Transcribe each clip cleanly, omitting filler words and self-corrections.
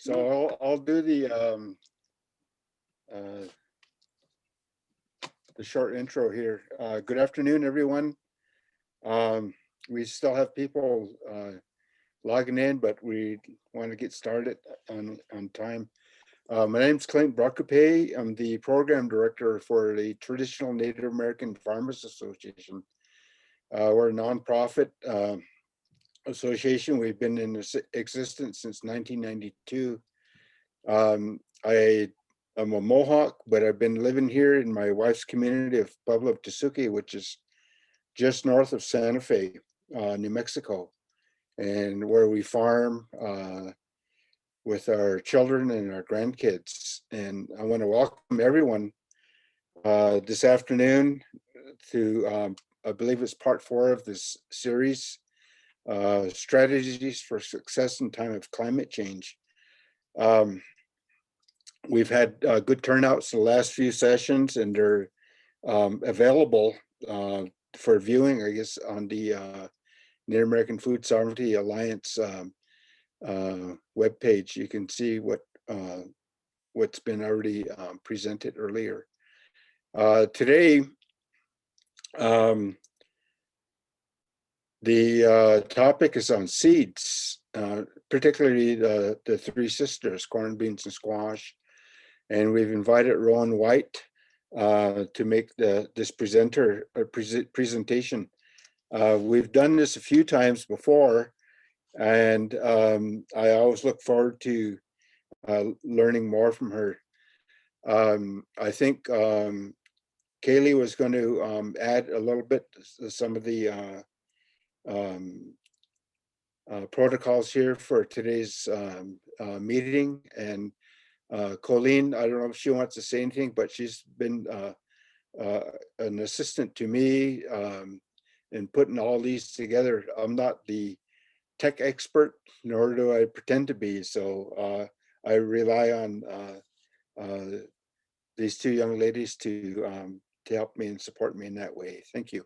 So I'll do the short intro here. Good afternoon, everyone. We still have people logging in, but we want to get started on time. My name's Clint Brocape. I'm the program director for the Traditional Native American Farmers Association. We're a nonprofit association. We've been in existence since 1992. I'm a Mohawk, but I've been living here in my wife's community of Pueblo of Tesuque, which is just north of Santa Fe, New Mexico, and where we farm with our children and our grandkids. And I want to welcome everyone this afternoon to, I believe it's part 4 of this series, Strategies for Success in Time of Climate Change. We've had good turnouts the last few sessions, and they're available for viewing, I guess, on the Native American Food Sovereignty Alliance webpage. You can see what's been already presented earlier. Today, the topic is on seeds, particularly the 3 sisters, corn, beans, and squash. And we've invited Rowen White to make this presentation. We've done this a few times before, and I always look forward to learning more from her. I think Kaylee was going to add a little bit to some of the protocols here for today's meeting. And Colleen, I don't know if she wants to say anything, but she's been an assistant to me in putting all these together. I'm not the tech expert, nor do I pretend to be. So I rely on these 2 young ladies to help me and support me in that way. Thank you.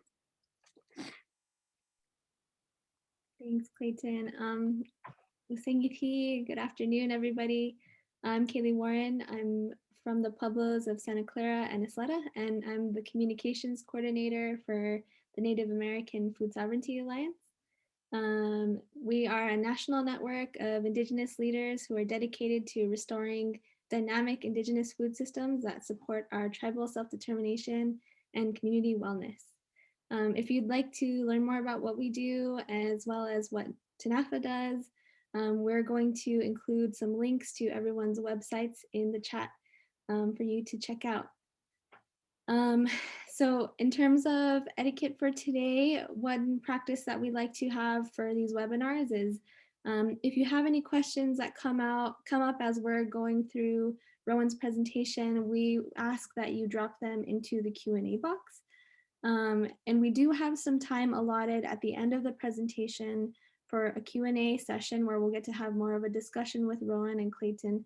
Thanks, Clayton. Good afternoon, everybody. I'm Kaylee Warren. I'm from the Pueblos of Santa Clara and Isleta, and I'm the communications coordinator for the Native American Food Sovereignty Alliance. We are a national network of Indigenous leaders who are dedicated to restoring dynamic Indigenous food systems that support our tribal self-determination and community wellness. If you'd like to learn more about what we do, as well as what TNAFA does, we're going to include some links to everyone's websites in the chat for you to check out. So in terms of etiquette for today, one practice that we like to have for these webinars is if you have any questions that come up as we're going through Rowen's presentation, we ask that you drop them into the Q&A box. And we do have some time allotted at the end of the presentation for a Q&A session where we'll get to have more of a discussion with Rowen and Clayton.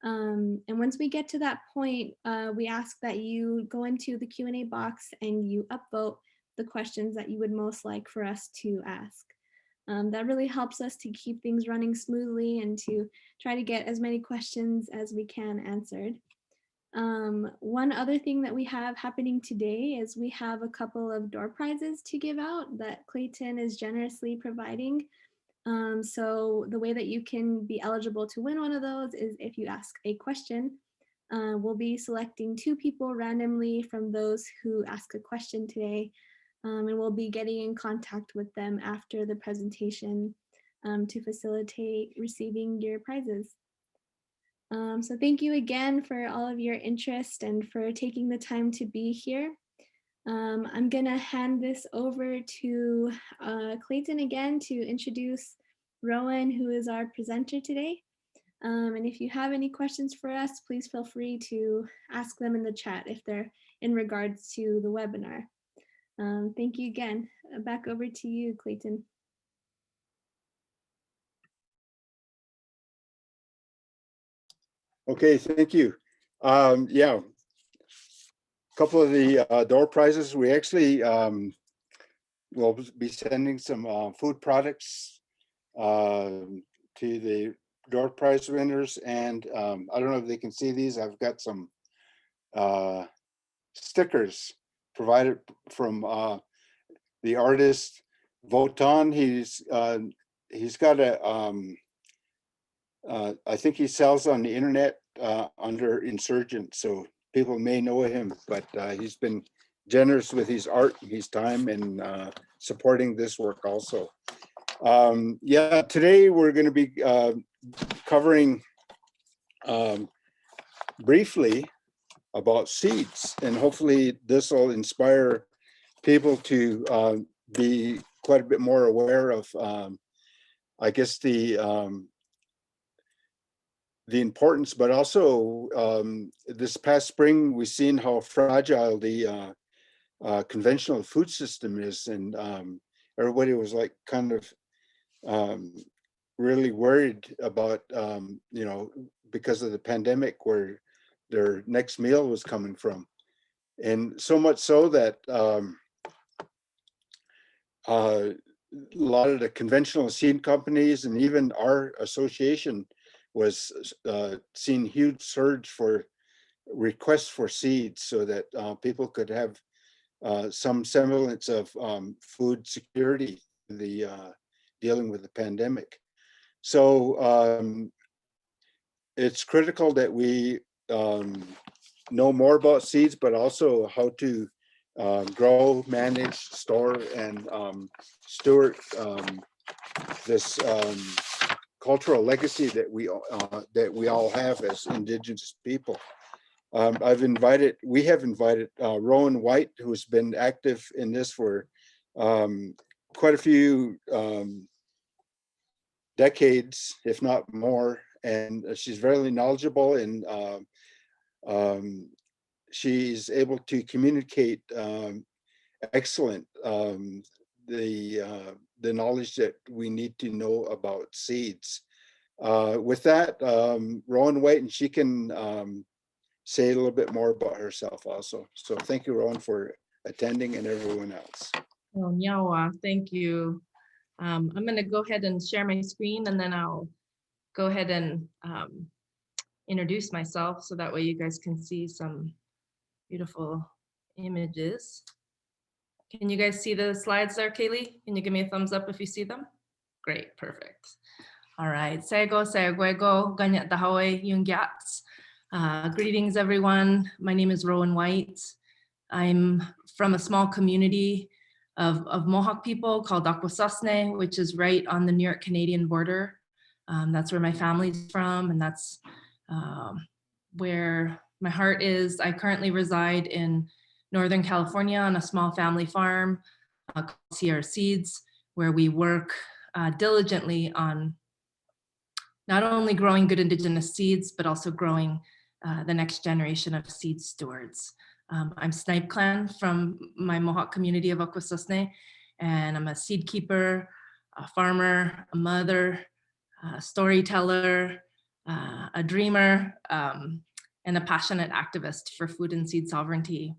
And once we get to that point, we ask that you go into the Q&A box and you upvote the questions that you would most like for us to ask. That really helps us to keep things running smoothly and to try to get as many questions as we can answered. One other thing that we have happening today is we have a couple of door prizes to give out that Clayton is generously providing. So the way that you can be eligible to win one of those is if you ask a question. We'll be selecting 2 people randomly from those who ask a question today, and we'll be getting in contact with them after the presentation to facilitate receiving your prizes. So thank you again for all of your interest and for taking the time to be here. I'm gonna hand this over to Clayton again to introduce Rowen, who is our presenter today. And if you have any questions for us, please feel free to ask them in the chat if they're in regards to the webinar. Thank you again. Back over to you, Clayton. Okay, thank you. Yeah, a couple of the door prizes. We actually will be sending some food products to the door prize winners, and I don't know if they can see these. I've got some stickers provided from the artist Votan. He's got a I think he sells on the internet under Insurgent, so people may know him, but he's been generous with his art, his time, and supporting this work also. Yeah, today we're going to be covering briefly about seeds, and hopefully this will inspire people to be quite a bit more aware of, I guess, the importance, but also this past spring, we've seen how fragile the conventional food system is, and everybody was like kind of really worried about, because of the pandemic, where their next meal was coming from. And so much so that a lot of the conventional seed companies and even our association was seeing huge surge for requests for seeds, so that people could have some semblance of food security, the dealing with the pandemic. So it's critical that we know more about seeds, but also how to grow, manage, store, and steward this cultural legacy that we all have as Indigenous people. We have invited Rowen White, who's been active in this for quite a few decades, if not more, and she's very knowledgeable, and she's able to communicate excellent the knowledge that we need to know about seeds. With that, Rowen White, and she can say a little bit more about herself also. So thank you, Rowen, for attending, and everyone else. Oh, Nyawa, thank you. I'm going to go ahead and share my screen, and then I'll go ahead and introduce myself, so that way you guys can see some beautiful images. Can you guys see the slides there, Kaylee? Can you give me a thumbs up if you see them? Great, perfect. All right, Sego, Seguego, Ganyat Dahawe, Yungyats. Greetings, everyone. My name is Rowen White. I'm from a small community of Mohawk people called Akwesasne, which is right on the New York-Canadian border. That's where my family's from, and that's where my heart is. I currently reside in Northern California on a small family farm called Sierra Seeds, where we work diligently on not only growing good Indigenous seeds, but also growing the next generation of seed stewards. I'm Snipe Clan from my Mohawk community of Akwesasne, and I'm a seed keeper, a farmer, a mother, a storyteller, a dreamer, and a passionate activist for food and seed sovereignty.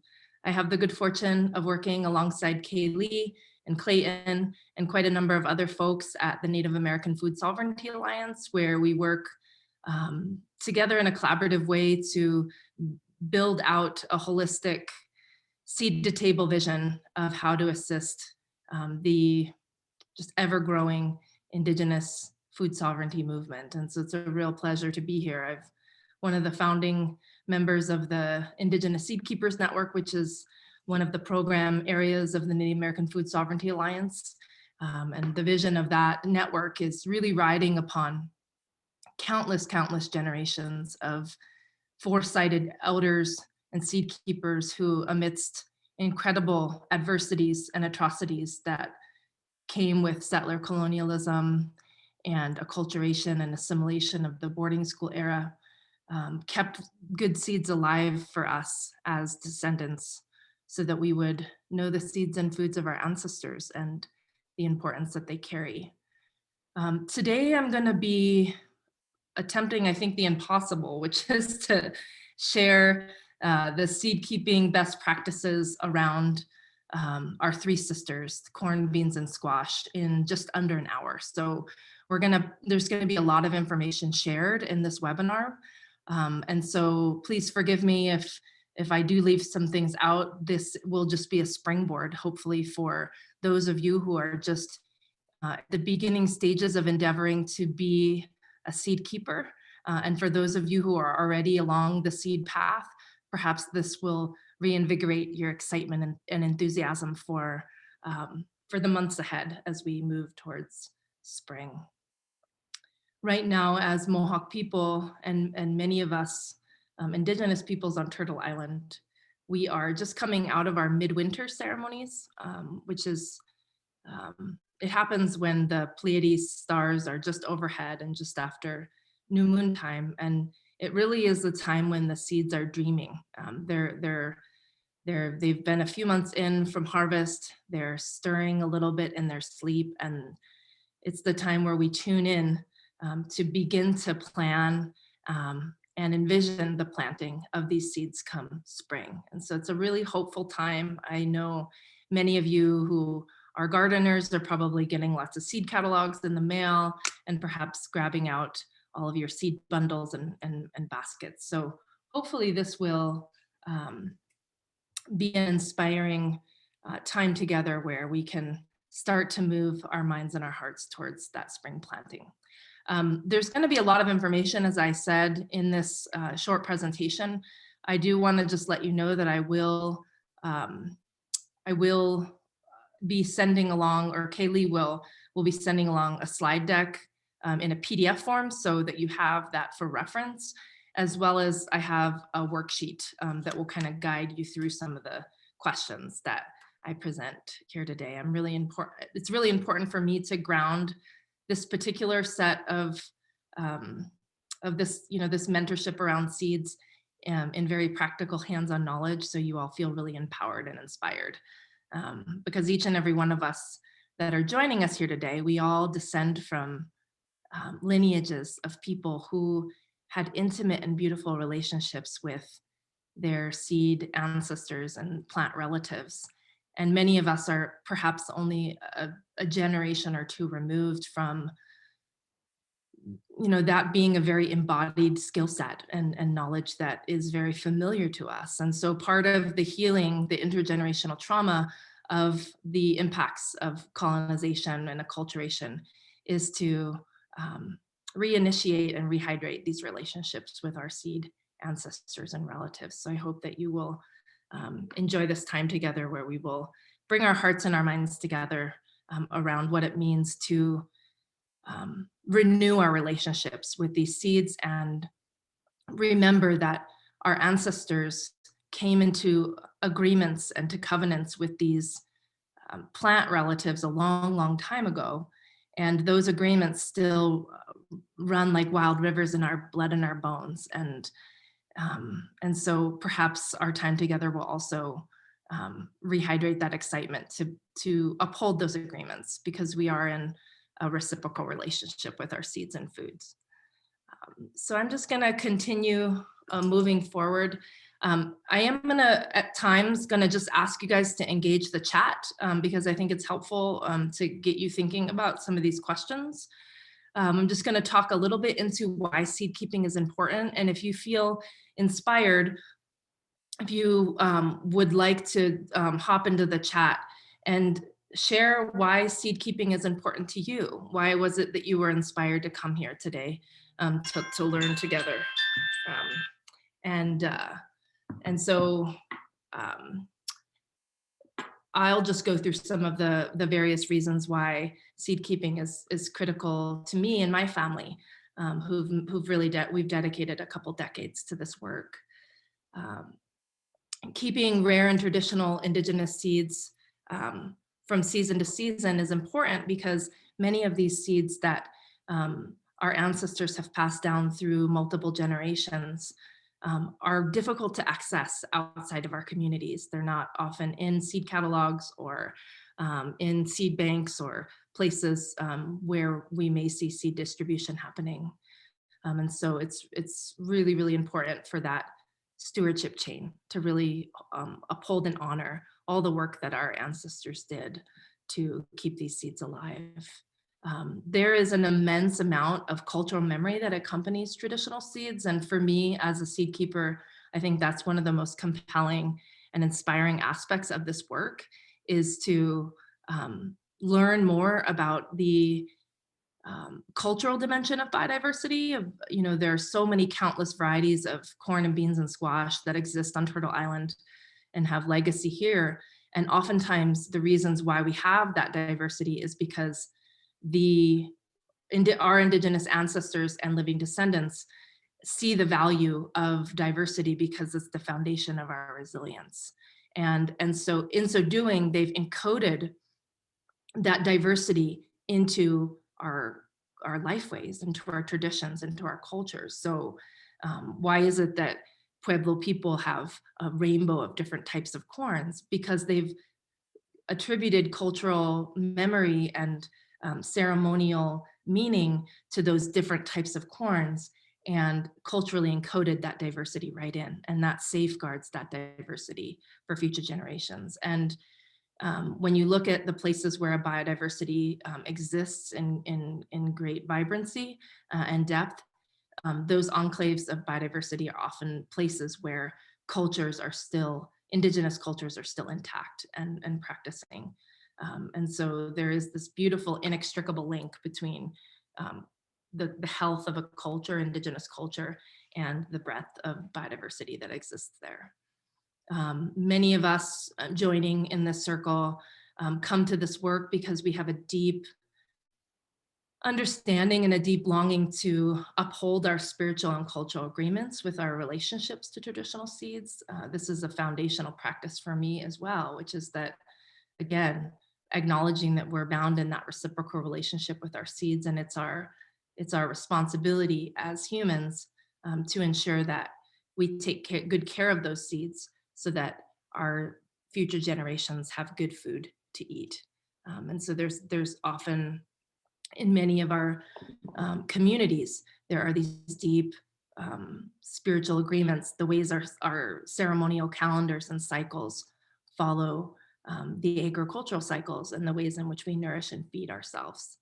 I have the good fortune of working alongside Kaylee and Clayton and quite a number of other folks at the Native American Food Sovereignty Alliance, where we work together in a collaborative way to build out a holistic seed to table vision of how to assist the just ever growing Indigenous food sovereignty movement. And so it's a real pleasure to be here. I'm one of the founding members of the Indigenous Seedkeepers Network, which is one of the program areas of the Native American Food Sovereignty Alliance. And the vision of that network is really riding upon countless generations of foresighted elders and seed keepers who, amidst incredible adversities and atrocities that came with settler colonialism and acculturation and assimilation of the boarding school era, kept good seeds alive for us as descendants, so that we would know the seeds and foods of our ancestors and the importance that they carry. Today I'm going to be attempting, I think, the impossible, which is to share the seed keeping best practices around our three sisters, corn, beans, and squash, in just under an hour. So there's gonna be a lot of information shared in this webinar. And so please forgive me if I do leave some things out. This will just be a springboard, hopefully, for those of you who are just at the beginning stages of endeavoring to be a seed keeper. And for those of you who are already along the seed path, perhaps this will reinvigorate your excitement and enthusiasm for the months ahead as we move towards spring. Right now, as Mohawk people and many of us Indigenous peoples on Turtle Island, we are just coming out of our midwinter ceremonies, which is, it happens when the Pleiades stars are just overhead and just after new moon time. And it really is the time when the seeds are dreaming. They've been a few months in from harvest. They're stirring a little bit in their sleep. And it's the time where we tune in to begin to plan and envision the planting of these seeds come spring. And so it's a really hopeful time. I know many of you who are gardeners are probably getting lots of seed catalogs in the mail and perhaps grabbing out all of your seed bundles and baskets. So hopefully this will be an inspiring time together where we can start to move our minds and our hearts towards that spring planting. There's going to be a lot of information, as I said, in this short presentation. I do want to just let you know that I will be sending along, or Kaylee will be sending along a slide deck in a PDF form so that you have that for reference, as well as I have a worksheet that will kind of guide you through some of the questions that I present here today. It's really important for me to ground this particular set of this, this mentorship around seeds in very practical hands-on knowledge, so you all feel really empowered and inspired. Because each and every one of us that are joining us here today, we all descend from lineages of people who had intimate and beautiful relationships with their seed ancestors and plant relatives. And many of us are perhaps only a generation or two removed from, that being a very embodied skill set and knowledge that is very familiar to us. And so part of the healing, the intergenerational trauma of the impacts of colonization and acculturation is to reinitiate and rehydrate these relationships with our seed ancestors and relatives. So I hope that you will enjoy this time together where we will bring our hearts and our minds together around what it means to renew our relationships with these seeds and remember that our ancestors came into agreements and to covenants with these plant relatives a long, long time ago. And those agreements still run like wild rivers in our blood and our bones. And so perhaps our time together will also rehydrate that excitement to uphold those agreements, because we are in a reciprocal relationship with our seeds and foods. So I'm just gonna continue moving forward. I am at times gonna just ask you guys to engage the chat because I think it's helpful to get you thinking about some of these questions. I'm just gonna talk a little bit into why seed keeping is important. And if you feel inspired, if you would like to hop into the chat and share why seed keeping is important to you. Why was it that you were inspired to come here today to learn together? And so I'll just go through some of the various reasons why seed keeping is critical to me and my family, who've really we've dedicated a couple decades to this work. Keeping rare and traditional Indigenous seeds from season to season is important because many of these seeds that our ancestors have passed down through multiple generations are difficult to access outside of our communities. They're not often in seed catalogs or in seed banks or places where we may see seed distribution happening. And so it's really, really important for that stewardship chain to really uphold and honor all the work that our ancestors did to keep these seeds alive. there is an immense amount of cultural memory that accompanies traditional seeds. And for me as a seed keeper, I think that's one of the most compelling and inspiring aspects of this work, is to learn more about the cultural dimension of biodiversity. There are so many countless varieties of corn and beans and squash that exist on Turtle Island and have legacy here. And oftentimes the reasons why we have that diversity is because our Indigenous ancestors and living descendants see the value of diversity because it's the foundation of our resilience. And so in so doing, they've encoded that diversity into our lifeways, into our traditions, into our cultures. So why is it that Pueblo people have a rainbow of different types of corns? Because they've attributed cultural memory and ceremonial meaning to those different types of corns and culturally encoded that diversity right in. And that safeguards that diversity for future generations. And when you look at the places where a biodiversity exists in great vibrancy and depth, those enclaves of biodiversity are often places where Indigenous cultures are still intact and practicing. And so there is this beautiful inextricable link between the health of a culture, Indigenous culture, and the breadth of biodiversity that exists there. Many of us joining in this circle come to this work because we have a deep understanding and a deep longing to uphold our spiritual and cultural agreements with our relationships to traditional seeds. This is a foundational practice for me as well, which is that, again, acknowledging that we're bound in that reciprocal relationship with our seeds, and it's our responsibility as humans to ensure that we take good care of those seeds so that our future generations have good food to eat. And so there's often, in many of our communities, there are these deep spiritual agreements, the ways our ceremonial calendars and cycles follow the agricultural cycles, and the ways in which we nourish and feed ourselves.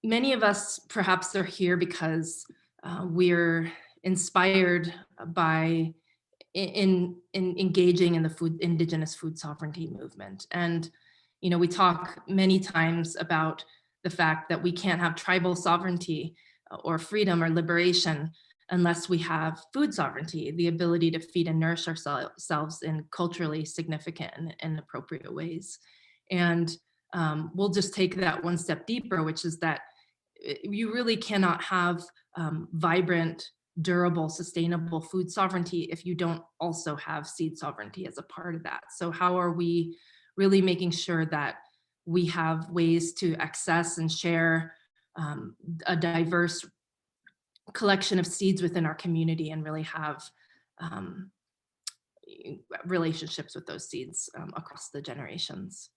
Many of us perhaps are here because we're inspired by in engaging in the Indigenous food sovereignty movement. And we talk many times about the fact that we can't have tribal sovereignty or freedom or liberation unless we have food sovereignty, the ability to feed and nourish ourselves in culturally significant and appropriate ways. And we'll just take that one step deeper, which is that you really cannot have vibrant, durable, sustainable food sovereignty if you don't also have seed sovereignty as a part of that. So how are we really making sure that we have ways to access and share a diverse collection of seeds within our community and really have relationships with those seeds across the generations?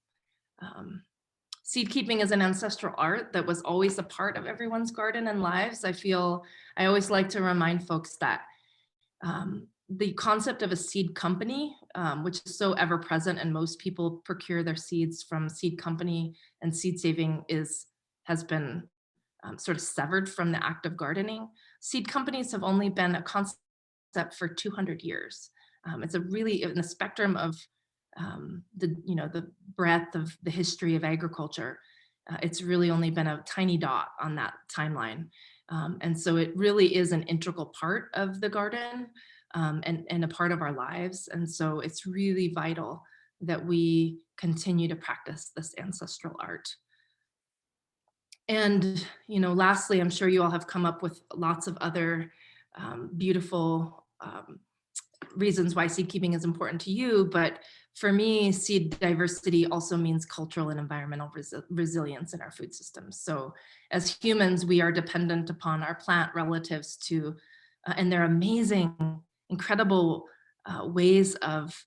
Seed keeping is an ancestral art that was always a part of everyone's garden and lives. I always like to remind folks that the concept of a seed company, which is so ever present, and most people procure their seeds from seed company and seed saving, has been sort of severed from the act of gardening. Seed companies have only been a concept for 200 years. It's a really, in the spectrum of the breadth of the history of agriculture, it's really only been a tiny dot on that timeline. And so it really is an integral part of the garden and a part of our lives. And so it's really vital that we continue to practice this ancestral art. And, lastly, I'm sure you all have come up with lots of other beautiful reasons why seed keeping is important to you. But for me, seed diversity also means cultural and environmental resilience in our food systems. So as humans, we are dependent upon our plant relatives and their amazing, incredible ways of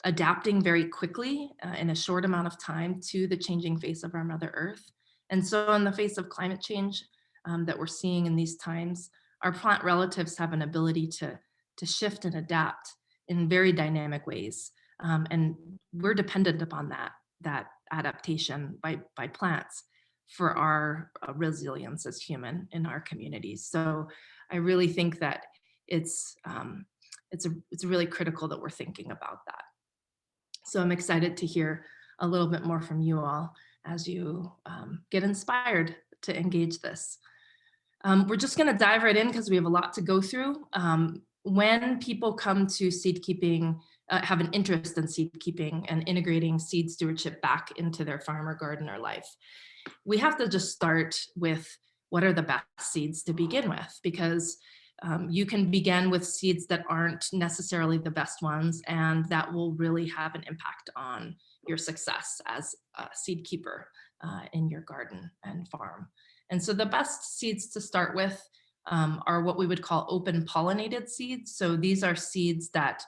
adapting very quickly in a short amount of time to the changing face of our Mother Earth. And so in the face of climate change that we're seeing in these times, our plant relatives have an ability to shift and adapt in very dynamic ways. And we're dependent upon that adaptation by plants for our resilience as human in our communities. So I really think that it's really critical that we're thinking about that. So I'm excited to hear a little bit more from you all as you get inspired to engage this. We're just going to dive right in because we have a lot to go through. When people come to seed keeping, have an interest in seed keeping and integrating seed stewardship back into their farm or garden or life, we have to just start with what are the best seeds to begin with, because you can begin with seeds that aren't necessarily the best ones, and that will really have an impact on your success as a seed keeper in your garden and farm. And so the best seeds to start with are what we would call open pollinated seeds. So these are seeds that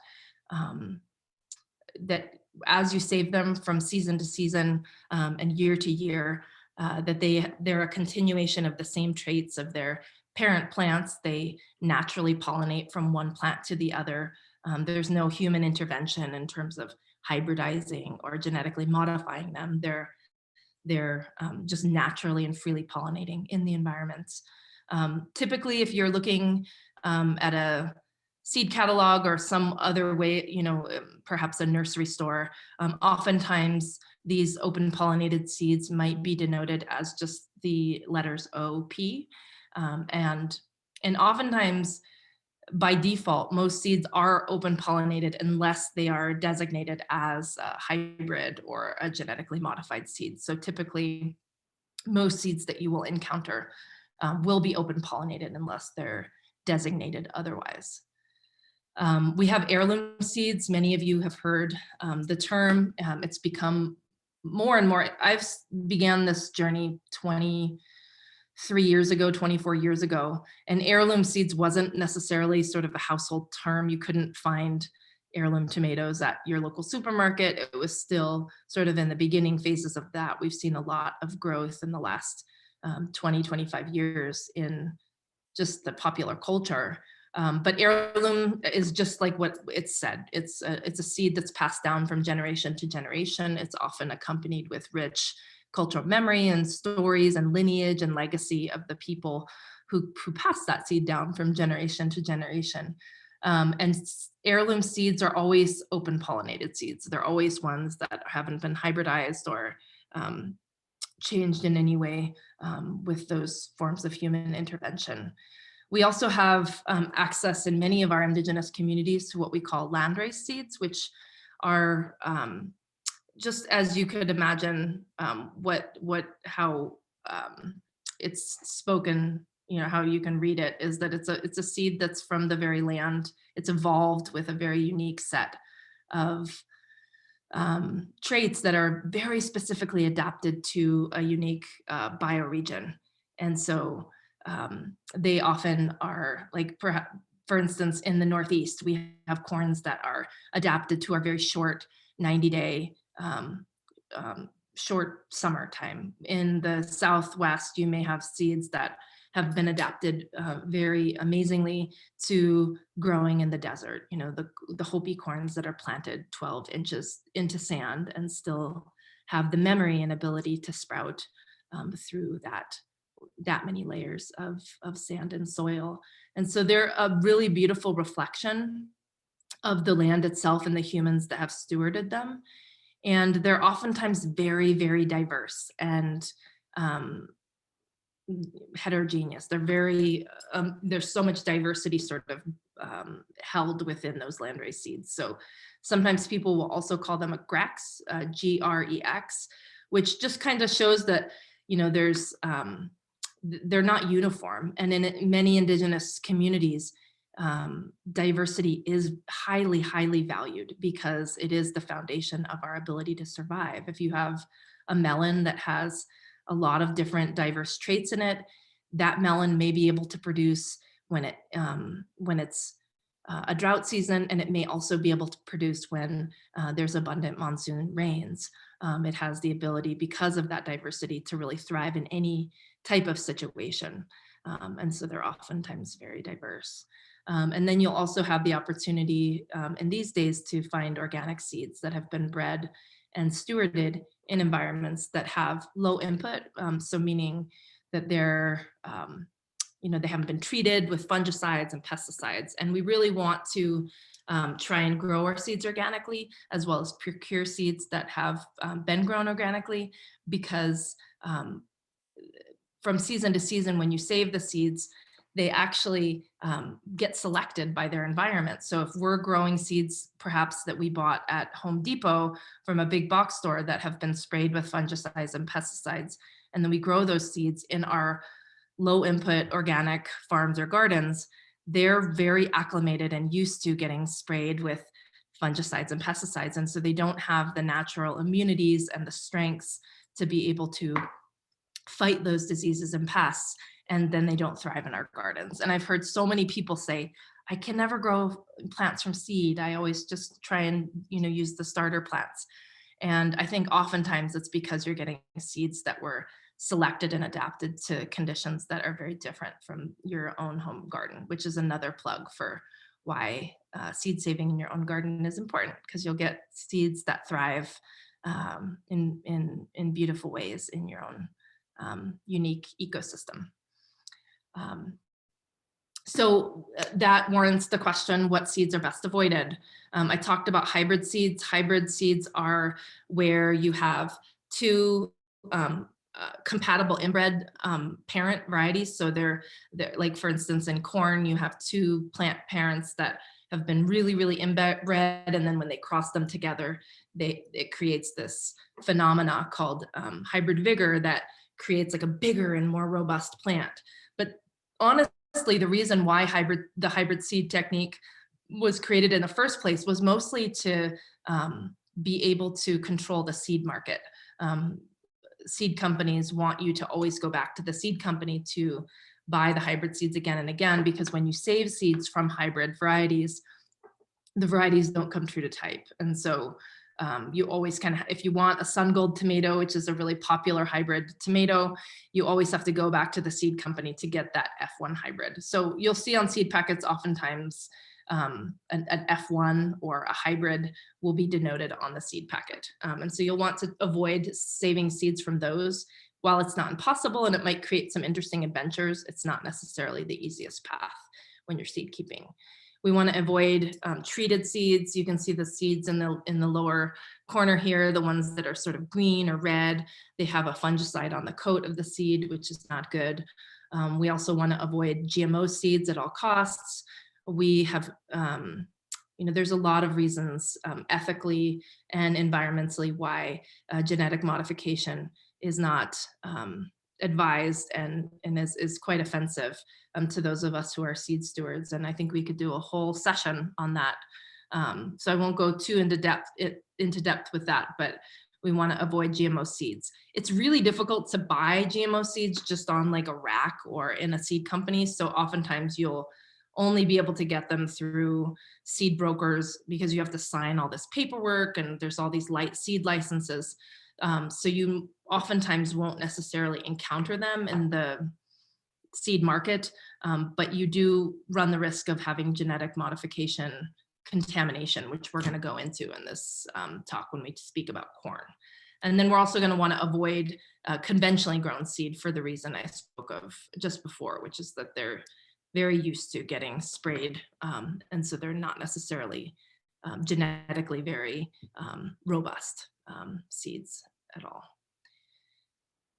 that as you save them from season to season and year to year, that they're a continuation of the same traits of their parent plants. They naturally pollinate from one plant to the other. There's no human intervention in terms of hybridizing or genetically modifying them. They're just naturally and freely pollinating in the environments. Typically, if you're looking at a seed catalog or some other way, perhaps a nursery store, oftentimes these open pollinated seeds might be denoted as just the letters OP. And oftentimes, by default, most seeds are open pollinated unless they are designated as a hybrid or a genetically modified seed. So typically, most seeds that you will encounter will be open pollinated unless they're designated otherwise. We have heirloom seeds. Many of you have heard the term. It's become more and more. I've began this journey 23 years ago, 24 years ago, and heirloom seeds wasn't necessarily sort of a household term. You couldn't find heirloom tomatoes at your local supermarket. It was still sort of in the beginning phases of that. We've seen a lot of growth in the last 20, 25 years in just the popular culture. But heirloom is just like what it said. It's a seed that's passed down from generation to generation. It's often accompanied with rich cultural memory and stories and lineage and legacy of the people who passed that seed down from generation to generation. And heirloom seeds are always open pollinated seeds. They're always ones that haven't been hybridized or changed in any way with those forms of human intervention. We also have access in many of our Indigenous communities to what we call landrace seeds, which are just as you could imagine how it's spoken, how you can read it, is that it's a seed that's from the very land. It's evolved with a very unique set of traits that are very specifically adapted to a unique bioregion. And so they often are, like, perhaps, for instance, in the Northeast, we have corns that are adapted to our very short 90-day short summertime. In the Southwest, you may have seeds that have been adapted very amazingly to growing in the desert. The Hopi corns that are planted 12 inches into sand and still have the memory and ability to sprout through that many layers of sand and soil. And so they're a really beautiful reflection of the land itself and the humans that have stewarded them. And they're oftentimes very, very diverse and heterogeneous. They're very, there's so much diversity sort of held within those landrace seeds. So sometimes people will also call them a Grex, Grex, which just kind of shows that, there's, they're not uniform. And in many Indigenous communities, diversity is highly, highly valued because it is the foundation of our ability to survive. If you have a melon that has a lot of different diverse traits in it, that melon may be able to produce when it's a drought season, and it may also be able to produce when there's abundant monsoon rains. It has the ability, because of that diversity, to really thrive in any type of situation. And so they're oftentimes very diverse. And then you'll also have the opportunity in these days to find organic seeds that have been bred and stewarded in environments that have low input. So meaning that they're, they haven't been treated with fungicides and pesticides. And we really want to try and grow our seeds organically, as well as procure seeds that have been grown organically, because from season to season, when you save the seeds, they actually get selected by their environment. So if we're growing seeds, perhaps that we bought at Home Depot from a big box store that have been sprayed with fungicides and pesticides, and then we grow those seeds in our low input organic farms or gardens, they're very acclimated and used to getting sprayed with fungicides and pesticides. And so they don't have the natural immunities and the strengths to be able to fight those diseases and pests, and then they don't thrive in our gardens. And I've heard so many people say, I can never grow plants from seed. I always just try and use the starter plants. And I think oftentimes it's because you're getting seeds that were selected and adapted to conditions that are very different from your own home garden, which is another plug for why seed saving in your own garden is important, because you'll get seeds that thrive in beautiful ways in your own unique ecosystem. So that warrants the question, what seeds are best avoided? I talked about hybrid seeds. Hybrid seeds are where you have two compatible inbred parent varieties. So they're like, for instance, in corn, you have two plant parents that have been really, really inbred, and then when they cross them together, it creates this phenomena called hybrid vigor that creates like a bigger and more robust plant. But honestly, the reason why the hybrid seed technique was created in the first place was mostly to be able to control the seed market. Seed companies want you to always go back to the seed company to buy the hybrid seeds again and again, because when you save seeds from hybrid varieties, the varieties don't come true to type. And so you always kind of, if you want a sun gold tomato, which is a really popular hybrid tomato, you always have to go back to the seed company to get that F1 hybrid. So you'll see on seed packets oftentimes an F1 or a hybrid will be denoted on the seed packet. And so you'll want to avoid saving seeds from those. While it's not impossible and it might create some interesting adventures, it's not necessarily the easiest path when you're seed keeping. We want to avoid treated seeds. You can see the seeds in the lower corner here, the ones that are sort of green or red. They have a fungicide on the coat of the seed, which is not good. We also want to avoid GMO seeds at all costs. We have, there's a lot of reasons ethically and environmentally why genetic modification is not advised and is quite offensive to those of us who are seed stewards. And I think we could do a whole session on that. So I won't go too into depth with that, but we want to avoid GMO seeds. It's really difficult to buy GMO seeds just on like a rack or in a seed company. So oftentimes you'll only be able to get them through seed brokers because you have to sign all this paperwork and there's all these seed licenses. So you oftentimes won't necessarily encounter them in the seed market, but you do run the risk of having genetic modification contamination, which we're going to go into in this talk when we speak about corn. And then we're also going to want to avoid conventionally grown seed for the reason I spoke of just before, which is that they're very used to getting sprayed. And so they're not necessarily genetically very robust seeds at all.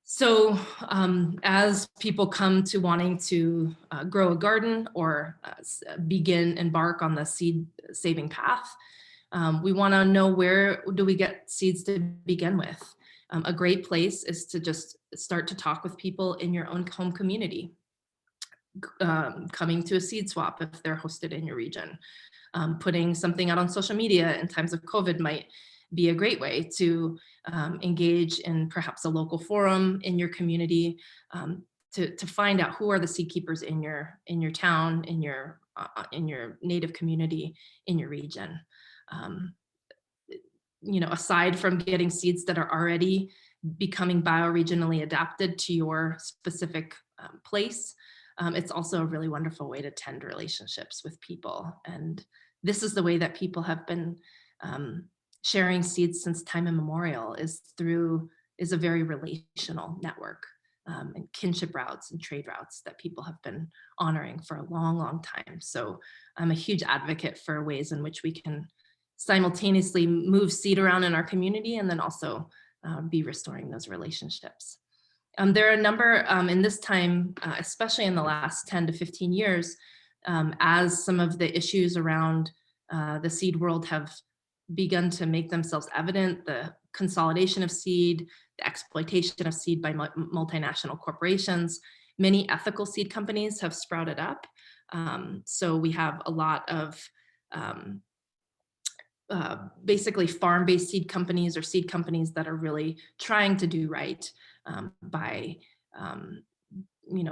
So as people come to wanting to grow a garden or embark on the seed saving path, we want to know, where do we get seeds to begin with? A great place is to just start to talk with people in your own home community, coming to a seed swap if they're hosted in your region. Putting something out on social media in times of COVID might be a great way to engage in perhaps a local forum in your community, to find out who are the seed keepers in your town, in your native community, in your region. Aside from getting seeds that are already becoming bioregionally adapted to your specific place, it's also a really wonderful way to tend relationships with people. And this is the way that people have been sharing seeds since time immemorial is a very relational network, and kinship routes and trade routes that people have been honoring for a long, long time. So I'm a huge advocate for ways in which we can simultaneously move seed around in our community and then also be restoring those relationships. There are a number in this time, especially in the last 10 to 15 years, as some of the issues around the seed world have begun to make themselves evident, the consolidation of seed, the exploitation of seed by multinational corporations. Many ethical seed companies have sprouted up. So we have a lot of basically farm-based seed companies or seed companies that are really trying to do right by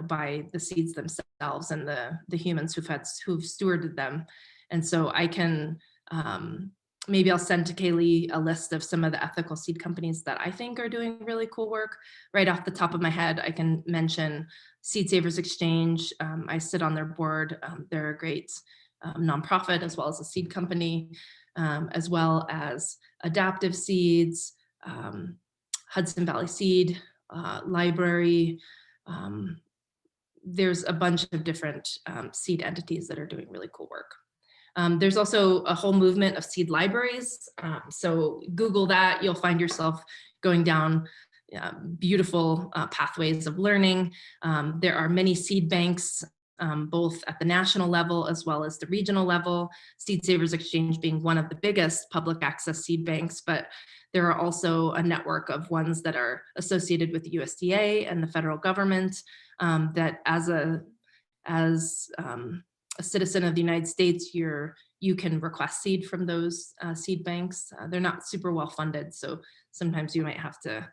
by the seeds themselves and the humans who've stewarded them. And so I can maybe I'll send to Kaylee a list of some of the ethical seed companies that I think are doing really cool work. Right off the top of my head, I can mention Seed Savers Exchange. I sit on their board. They're a great nonprofit as well as a seed company, as well as Adaptive Seeds, Hudson Valley Seed Library. There's a bunch of different seed entities that are doing really cool work. There's also a whole movement of seed libraries. So Google that, you'll find yourself going down beautiful pathways of learning. There are many seed banks, both at the national level as well as the regional level. Seed Savers Exchange being one of the biggest public access seed banks, but there are also a network of ones that are associated with the USDA and the federal government that as a citizen of the United States, you can request seed from those seed banks. They're not super well funded, so sometimes you might have to,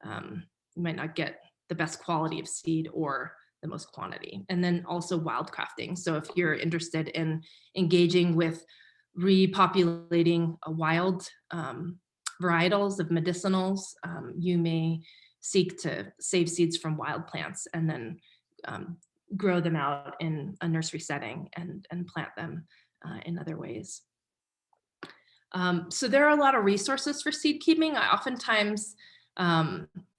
you might not get the best quality of seed or the most quantity. And then also wildcrafting. So if you're interested in engaging with repopulating a wild varietals of medicinals, you may seek to save seeds from wild plants and then grow them out in a nursery setting and plant them in other ways. So there are a lot of resources for seed keeping. I oftentimes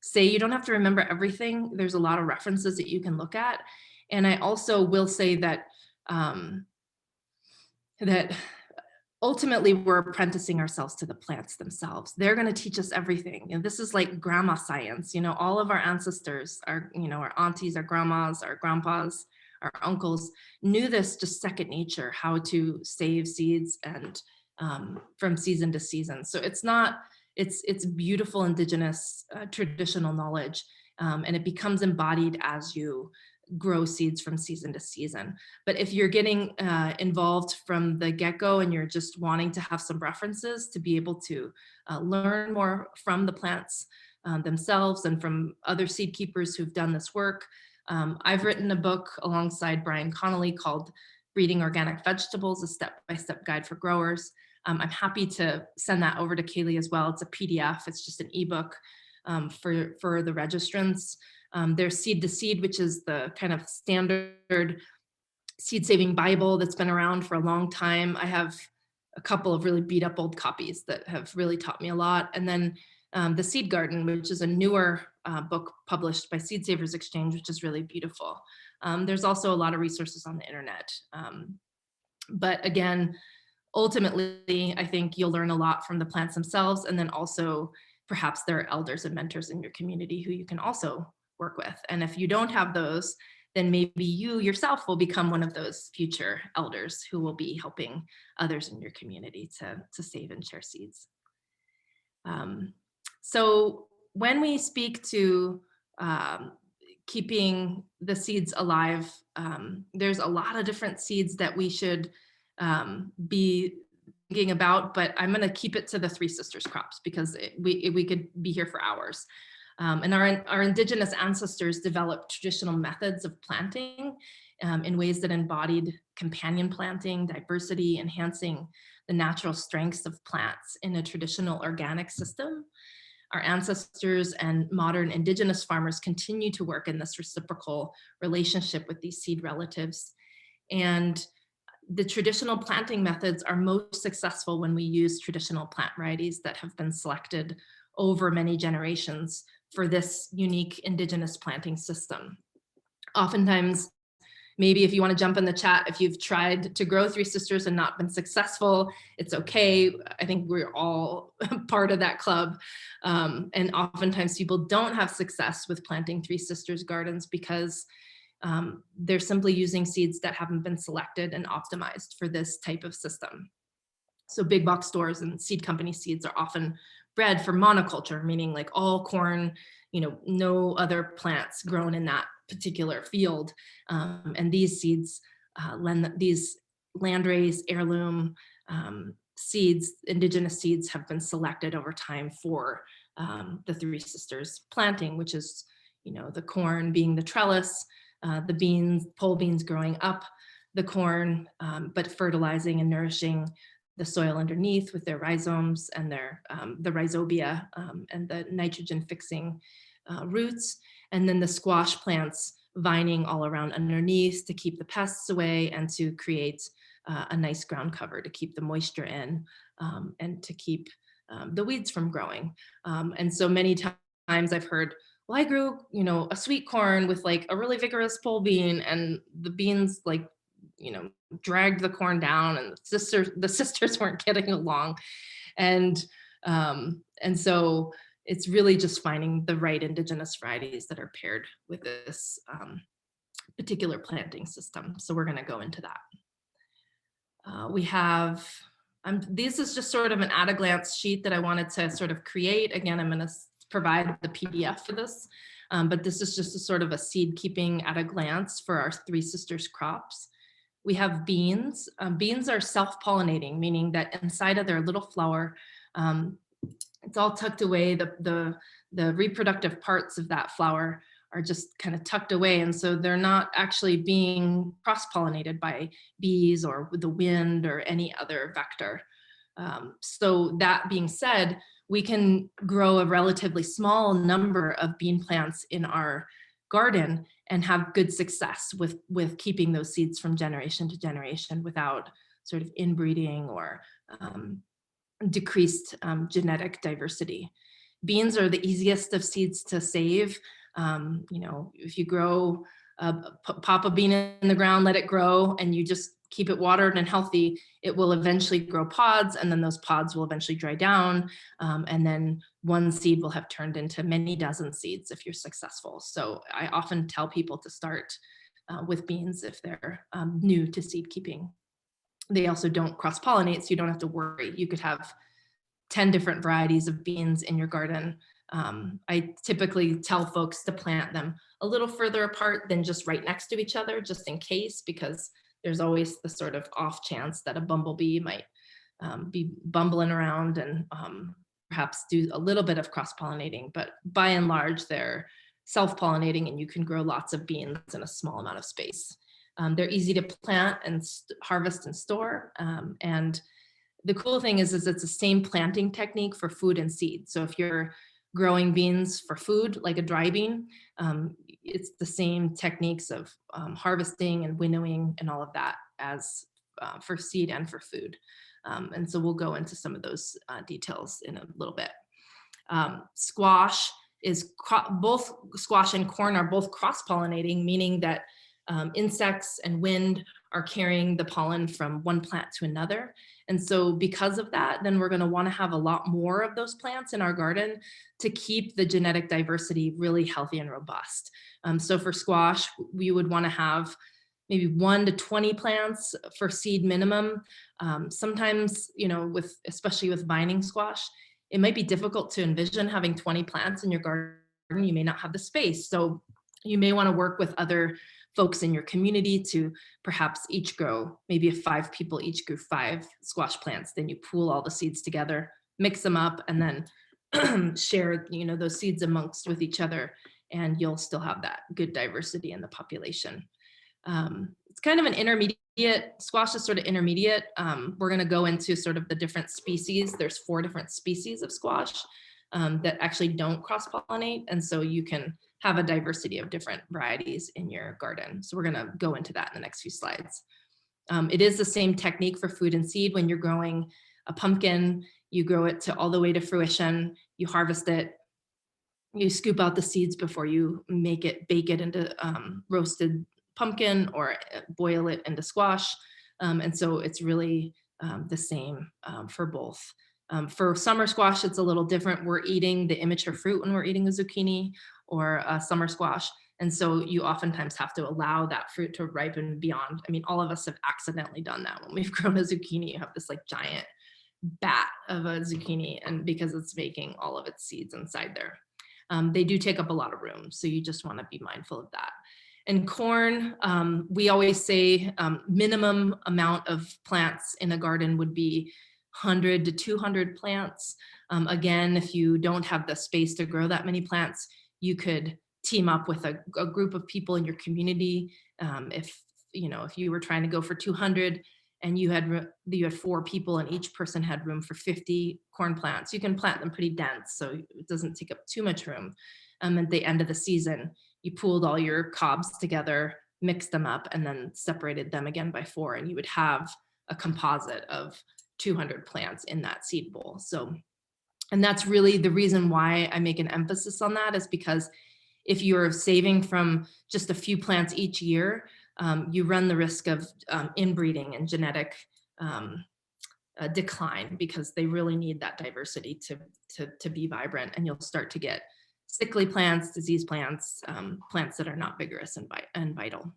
say you don't have to remember everything. There's a lot of references that you can look at. And I also will say that that ultimately we're apprenticing ourselves to the plants themselves. They're going to teach us everything. And this is like grandma science. You know, all of our ancestors, our aunties, our grandmas, our grandpas, our uncles knew this just second nature, how to save seeds and from season to season. So it's beautiful indigenous traditional knowledge, and it becomes embodied as you grow seeds from season to season. But if you're getting involved from the get-go and you're just wanting to have some references to be able to learn more from the plants themselves and from other seed keepers who've done this work, I've written a book alongside Brian Connolly called Breeding Organic Vegetables, a step-by-step guide for growers. I'm happy to send that over to Kaylee as well. It's a PDF, it's just an ebook for the registrants. There's Seed to Seed, which is the kind of standard seed saving Bible that's been around for a long time. I have a couple of really beat up old copies that have really taught me a lot. And then The Seed Garden, which is a newer book published by Seed Savers Exchange, which is really beautiful. There's also a lot of resources on the internet. But again, ultimately, I think you'll learn a lot from the plants themselves, and then also perhaps there are elders and mentors in your community who you can also work with. And if you don't have those, then maybe you yourself will become one of those future elders who will be helping others in your community to save and share seeds. So when we speak to keeping the seeds alive, there's a lot of different seeds that we should be thinking about, but I'm going to keep it to the Three Sisters crops because we could be here for hours. And our indigenous ancestors developed traditional methods of planting in ways that embodied companion planting, diversity, enhancing the natural strengths of plants in a traditional organic system. Our ancestors and modern indigenous farmers continue to work in this reciprocal relationship with these seed relatives. And the traditional planting methods are most successful when we use traditional plant varieties that have been selected over many generations for this unique indigenous planting system. Oftentimes, maybe if you want to jump in the chat, if you've tried to grow Three Sisters and not been successful, it's okay. I think we're all part of that club. And oftentimes people don't have success with planting Three Sisters gardens because they're simply using seeds that haven't been selected and optimized for this type of system. So big box stores and seed company seeds are often bred for monoculture, meaning like all corn, no other plants grown in that particular field. And these seeds, these landrace, heirloom seeds, indigenous seeds have been selected over time for the Three Sisters planting, which is, the corn being the trellis, the beans, pole beans growing up the corn, but fertilizing and nourishing the soil underneath with their rhizomes and their the rhizobia and the nitrogen fixing roots, and then the squash plants vining all around underneath to keep the pests away and to create a nice ground cover to keep the moisture in and to keep the weeds from growing. And so many times I've heard, well, I grew, a sweet corn with like a really vigorous pole bean, and the beans like, dragged the corn down, and the sisters weren't getting along. And so it's really just finding the right indigenous varieties that are paired with this particular planting system. So we're going to go into that. We have, this is just sort of an at a glance sheet that I wanted to sort of create. Again, I'm going to provide the PDF for this, but this is just a sort of a seed keeping at a glance for our Three Sisters crops. We have beans. Beans are self-pollinating, meaning that inside of their little flower, it's all tucked away. The reproductive parts of that flower are just kind of tucked away. And so they're not actually being cross-pollinated by bees or with the wind or any other vector. So that being said, we can grow a relatively small number of bean plants in our garden and have good success with keeping those seeds from generation to generation without sort of inbreeding or decreased genetic diversity. Beans are the easiest of seeds to save. If you grow, pop a bean in the ground, let it grow, and you just keep it watered and healthy, it will eventually grow pods, and then those pods will eventually dry down. And then one seed will have turned into many dozen seeds if you're successful. So I often tell people to start with beans if they're new to seed keeping. They also don't cross-pollinate, so you don't have to worry. You could have 10 different varieties of beans in your garden. I typically tell folks to plant them a little further apart than just right next to each other, just in case, because there's always the sort of off chance that a bumblebee might be bumbling around and perhaps do a little bit of cross-pollinating, but by and large, they're self-pollinating and you can grow lots of beans in a small amount of space. They're easy to plant and harvest and store. And the cool thing is it's the same planting technique for food and seed. So if you're growing beans for food, like a dry bean, it's the same techniques of harvesting and winnowing and all of that as for seed and for food. And so we'll go into some of those details in a little bit. Squash is both squash and corn are both cross-pollinating, meaning that insects and wind are carrying the pollen from one plant to another. And so because of that, then we're going to want to have a lot more of those plants in our garden to keep the genetic diversity really healthy and robust. So for squash, we would want to have maybe 1 to 20 plants for seed minimum. Sometimes, especially with vining squash, it might be difficult to envision having 20 plants in your garden. You may not have the space. So you may want to work with other folks in your community to perhaps each grow, maybe if 5 people each grew 5 squash plants, then you pool all the seeds together, mix them up, and then share, those seeds amongst with each other, and you'll still have that good diversity in the population. It's kind of an intermediate, squash is sort of intermediate. We're going to go into sort of the different species. There's 4 different species of squash that actually don't cross-pollinate, and so you can have a diversity of different varieties in your garden. So we're going to go into that in the next few slides. It is the same technique for food and seed. When you're growing a pumpkin, you grow it to all the way to fruition, you harvest it, you scoop out the seeds before you bake it into roasted pumpkin or boil it into squash. And so it's really the same for both. For summer squash, it's a little different. We're eating the immature fruit when we're eating a zucchini or a summer squash. And so you oftentimes have to allow that fruit to ripen beyond. I mean, all of us have accidentally done that. When we've grown a zucchini, you have this like giant bat of a zucchini, and because it's making all of its seeds inside there. They do take up a lot of room, so you just want to be mindful of that. And corn, we always say minimum amount of plants in a garden would be 100 to 200 plants. Again, if you don't have the space to grow that many plants, you could team up with a group of people in your community. If you were trying to go for 200 and you had 4 people and each person had room for 50 corn plants, you can plant them pretty dense so it doesn't take up too much room. At the end of the season, you pooled all your cobs together, mixed them up, and then separated them again by 4, and you would have a composite of 200 plants in that seed bowl. So, and that's really the reason why I make an emphasis on that, is because if you're saving from just a few plants each year, you run the risk of inbreeding and genetic decline, because they really need that diversity to be vibrant, and you'll start to get sickly plants, disease plants, plants that are not vigorous and vital.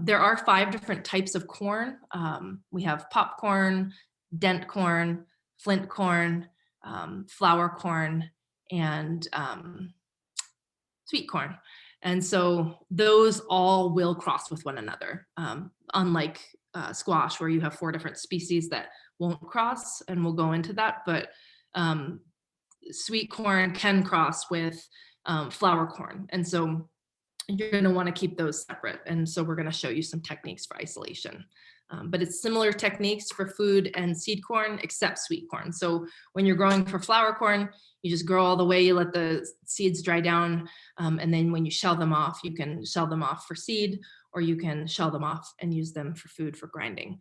There are 5 different types of corn. We have popcorn, dent corn, flint corn, flour corn, and sweet corn. And so those all will cross with one another, unlike squash, where you have 4 different species that won't cross, and we'll go into that. But sweet corn can cross with flour corn. And so you're going to want to keep those separate. And so we're going to show you some techniques for isolation. But it's similar techniques for food and seed corn, except sweet corn. So when you're growing for flour corn, you just grow all the way, you let the seeds dry down. And then when you shell them off, you can shell them off for seed, or you can shell them off and use them for food for grinding.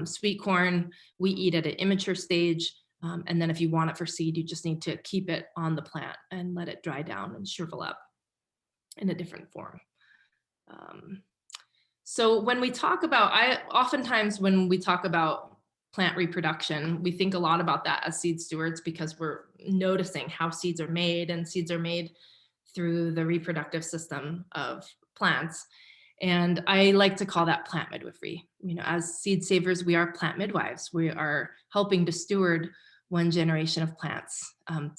Sweet corn, we eat at an immature stage. And then if you want it for seed, you just need to keep it on the plant and let it dry down and shrivel up in a different form. So when we talk about, oftentimes when we talk about plant reproduction, we think a lot about that as seed stewards, because we're noticing how seeds are made, and seeds are made through the reproductive system of plants. And I like to call that plant midwifery. As seed savers, we are plant midwives. We are helping to steward one generation of plants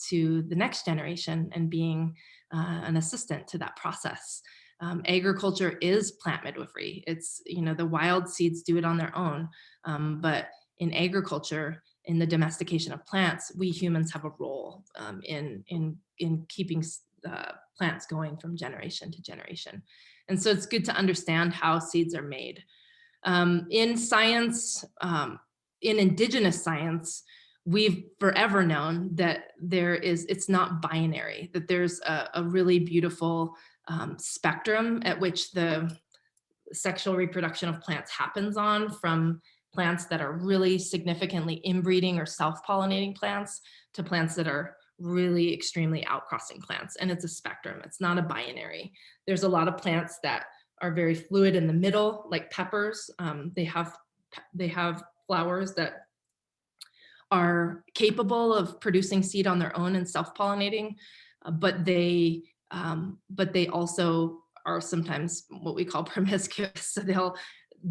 to the next generation, and being an assistant to that process. Agriculture is plant midwifery. It's, the wild seeds do it on their own. But in agriculture, in the domestication of plants, we humans have a role in keeping plants going from generation to generation. And so it's good to understand how seeds are made. In science, in indigenous science, we've forever known that it's not binary, that there's a really beautiful spectrum at which the sexual reproduction of plants happens on, from plants that are really significantly inbreeding or self-pollinating plants to plants that are really extremely outcrossing plants. And it's a spectrum. It's not a binary. There's a lot of plants that are very fluid in the middle, like peppers. They have flowers that are capable of producing seed on their own and self-pollinating, but they also are sometimes what we call promiscuous. So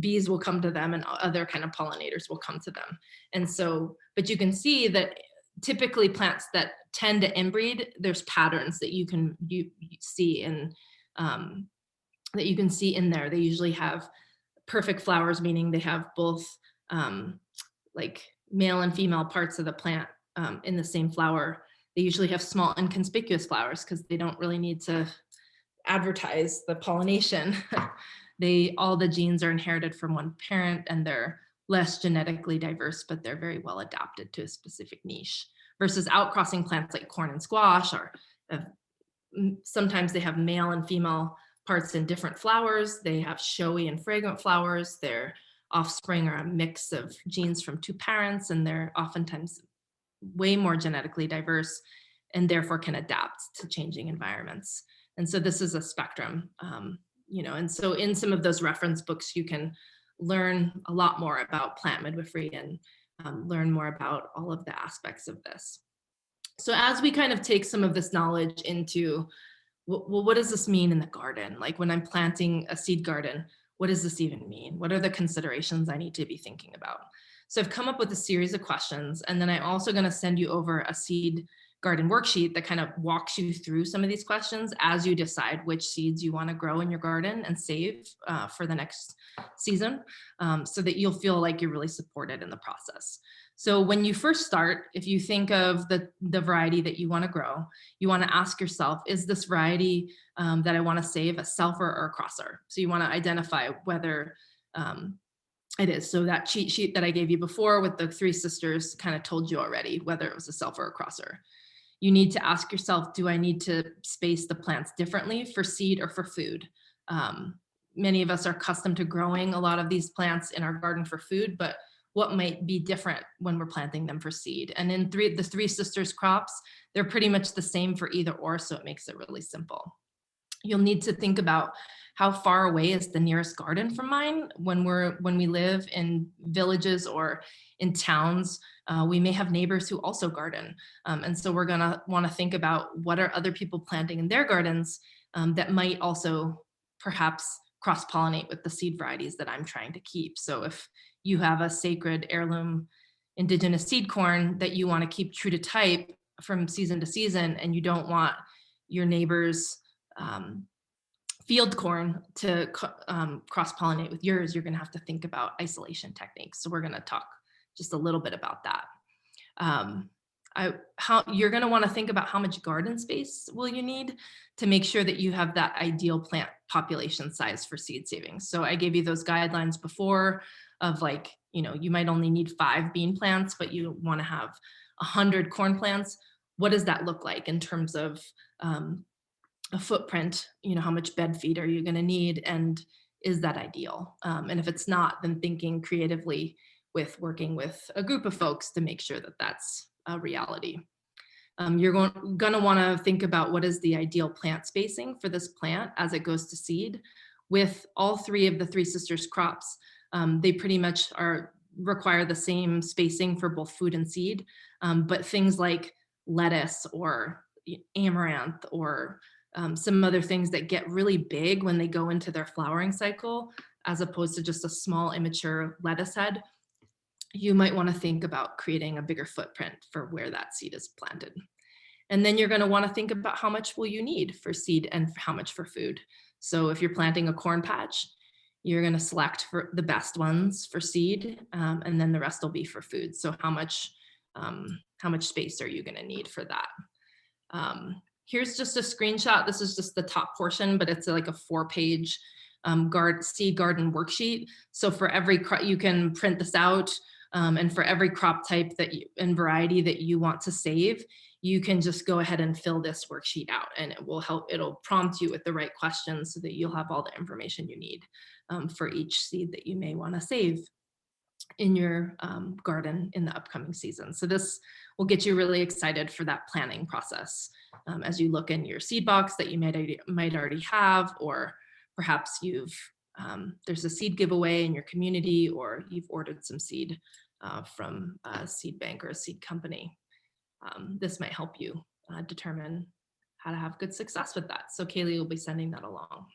bees will come to them, and other kind of pollinators will come to them. And so, but you can see that typically plants that tend to inbreed, there's patterns that you see in there. They usually have perfect flowers, meaning they have both like male and female parts of the plant in the same flower. They usually have small inconspicuous flowers because they don't really need to advertise the pollination. All the genes are inherited from one parent, and they're less genetically diverse, but they're very well adapted to a specific niche. Versus outcrossing plants like corn and squash sometimes they have male and female parts in different flowers. They have showy and fragrant flowers. They're offspring are a mix of genes from two parents, and they're oftentimes way more genetically diverse and therefore can adapt to changing environments. And so this is a spectrum, and so in some of those reference books, you can learn a lot more about plant midwifery and learn more about all of the aspects of this. So as we kind of take some of this knowledge into, well, what does this mean in the garden? Like when I'm planting a seed garden, what does this even mean? What are the considerations I need to be thinking about? So I've come up with a series of questions, and then I'm also going to send you over a seed garden worksheet that kind of walks you through some of these questions as you decide which seeds you want to grow in your garden and save for the next season, so that you'll feel like you're really supported in the process. So when you first start, if you think of the variety that you want to grow, you want to ask yourself, is this variety that I want to save a selfer or a crosser? So you want to identify whether it is. So that cheat sheet that I gave you before with the three sisters kind of told you already whether it was a selfer or a crosser. You need to ask yourself, do I need to space the plants differently for seed or for food? Many of us are accustomed to growing a lot of these plants in our garden for food, but what might be different when we're planting them for seed? And in the three sisters crops, they're pretty much the same for either or, so it makes it really simple. You'll need to think about how far away is the nearest garden from mine. When we live in villages or in towns, we may have neighbors who also garden. And so we're gonna wanna think about what are other people planting in their gardens that might also perhaps cross-pollinate with the seed varieties that I'm trying to keep. So if you have a sacred heirloom indigenous seed corn that you wanna keep true to type from season to season, and you don't want your neighbor's field corn to cross-pollinate with yours, you're going to have to think about isolation techniques. So we're going to talk just a little bit about that. You're going to want to think about how much garden space will you need to make sure that you have that ideal plant population size for seed saving. So I gave you those guidelines before of like, you might only need 5 bean plants, but you want to have 100 corn plants. What does that look like in terms of a footprint? How much bed feed are you going to need, and is that ideal? And if it's not, then thinking creatively with working with a group of folks to make sure that that's a reality. You're going to want to think about what is the ideal plant spacing for this plant as it goes to seed. With all 3 of the three sisters crops, they pretty much require the same spacing for both food and seed, but things like lettuce or amaranth or some other things that get really big when they go into their flowering cycle, as opposed to just a small immature lettuce head, you might want to think about creating a bigger footprint for where that seed is planted. And then you're going to want to think about how much will you need for seed and how much for food. So if you're planting a corn patch, you're going to select for the best ones for seed, and then the rest will be for food. So how much space are you going to need for that? Here's just a screenshot. This is just the top portion, but it's like a 4-page seed garden worksheet. So for every crop, you can print this out, and for every crop type and variety that you want to save, you can just go ahead and fill this worksheet out, and it'll prompt you with the right questions so that you'll have all the information you need for each seed that you may want to save in your garden in the upcoming season. So this will get you really excited for that planning process as you look in your seed box that you might already have, or perhaps there's a seed giveaway in your community, or you've ordered some seed from a seed bank or a seed company. This might help you determine how to have good success with that. So Kaylee will be sending that along.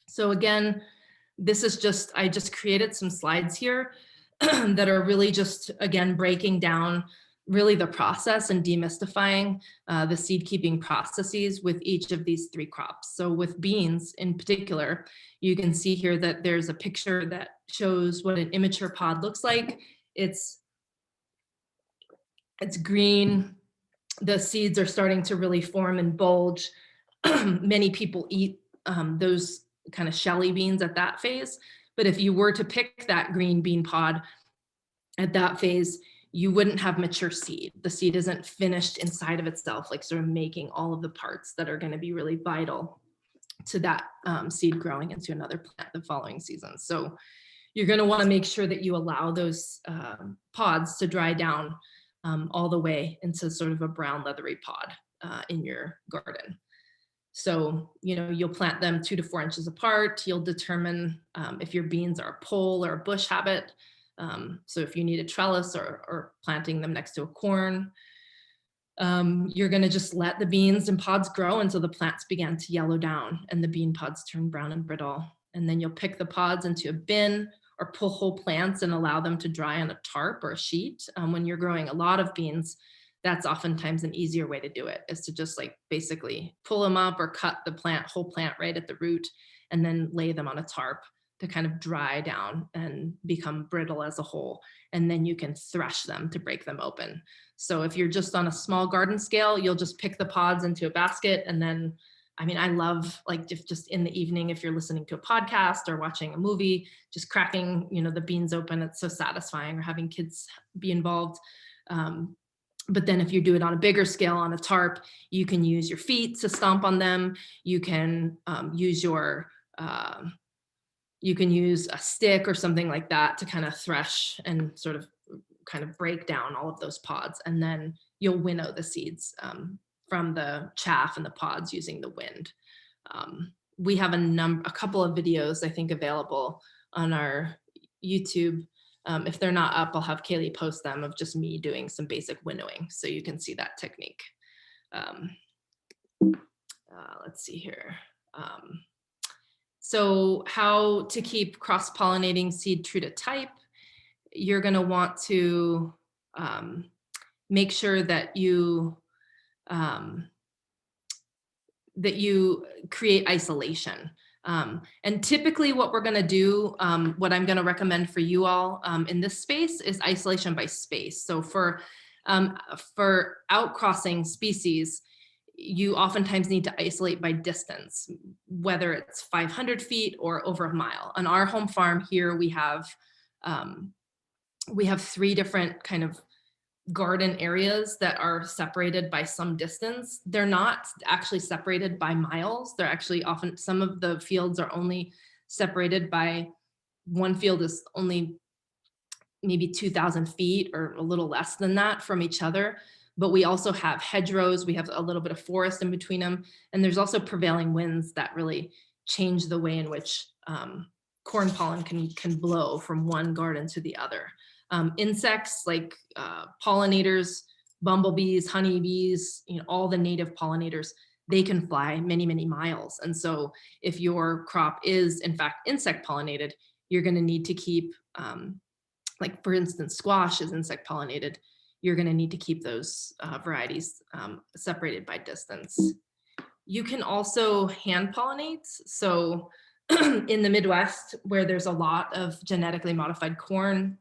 So again, I just created some slides here that are really just, again, breaking down really the process and demystifying the seed keeping processes with each of these 3 crops. So with beans in particular, you can see here that there's a picture that shows what an immature pod looks like. It's green. The seeds are starting to really form and bulge. Many people eat those kind of shelly beans at that phase. But if you were to pick that green bean pod at that phase, you wouldn't have mature seed. The seed isn't finished inside of itself, like sort of making all of the parts that are going to be really vital to that seed growing into another plant the following season. So you're going to want to make sure that you allow those pods to dry down all the way into sort of a brown leathery pod in your garden. So, you know, you'll plant them 2 to 4 inches apart. You'll determine if your beans are a pole or a bush habit. So if you need a trellis or planting them next to a corn, you're going to just let the beans and pods grow until the plants begin to yellow down and the bean pods turn brown and brittle. And then you'll pick the pods into a bin or pull whole plants and allow them to dry on a tarp or a sheet. When you're growing a lot of beans, that's oftentimes an easier way to do it, is to just like basically pull them up or cut the whole plant right at the root and then lay them on a tarp to kind of dry down and become brittle as a whole. And then you can thresh them to break them open. So if you're just on a small garden scale, you'll just pick the pods into a basket. And then, I mean, I love like just in the evening, if you're listening to a podcast or watching a movie, just cracking, you know, the beans open. It's so satisfying, or having kids be involved. But then if you do it on a bigger scale on a tarp, you can use your feet to stomp on them. You can use a stick or something like that to kind of thresh and sort of kind of break down all of those pods. And then you'll winnow the seeds from the chaff and the pods using the wind. We have a couple of videos, I think, available on our YouTube. If they're not up, I'll have Kaylee post them, of just me doing some basic winnowing, so you can see that technique. Let's see here. So how to keep cross-pollinating seed true to type. You're going to want to make sure that you create isolation. And typically what we're going to do, what I'm going to recommend for you all in this space, is isolation by space. So for outcrossing species, you oftentimes need to isolate by distance, whether it's 500 feet or over a mile. On our home farm here, we have 3 different kind of garden areas that are separated by some distance. They're not actually separated by miles. They're actually often, some of the fields are only separated by, one field is only maybe 2,000 feet or a little less than that from each other. But we also have hedgerows, we have a little bit of forest in between them. And there's also prevailing winds that really change the way in which corn pollen can blow from one garden to the other. Insects like pollinators, bumblebees, honeybees, you know, all the native pollinators, they can fly many, many miles. And so if your crop is in fact insect pollinated, you're going to need to keep, like for instance, squash is insect pollinated. You're going to need to keep those varieties separated by distance. You can also hand pollinate. So in the Midwest, where there's a lot of genetically modified corn,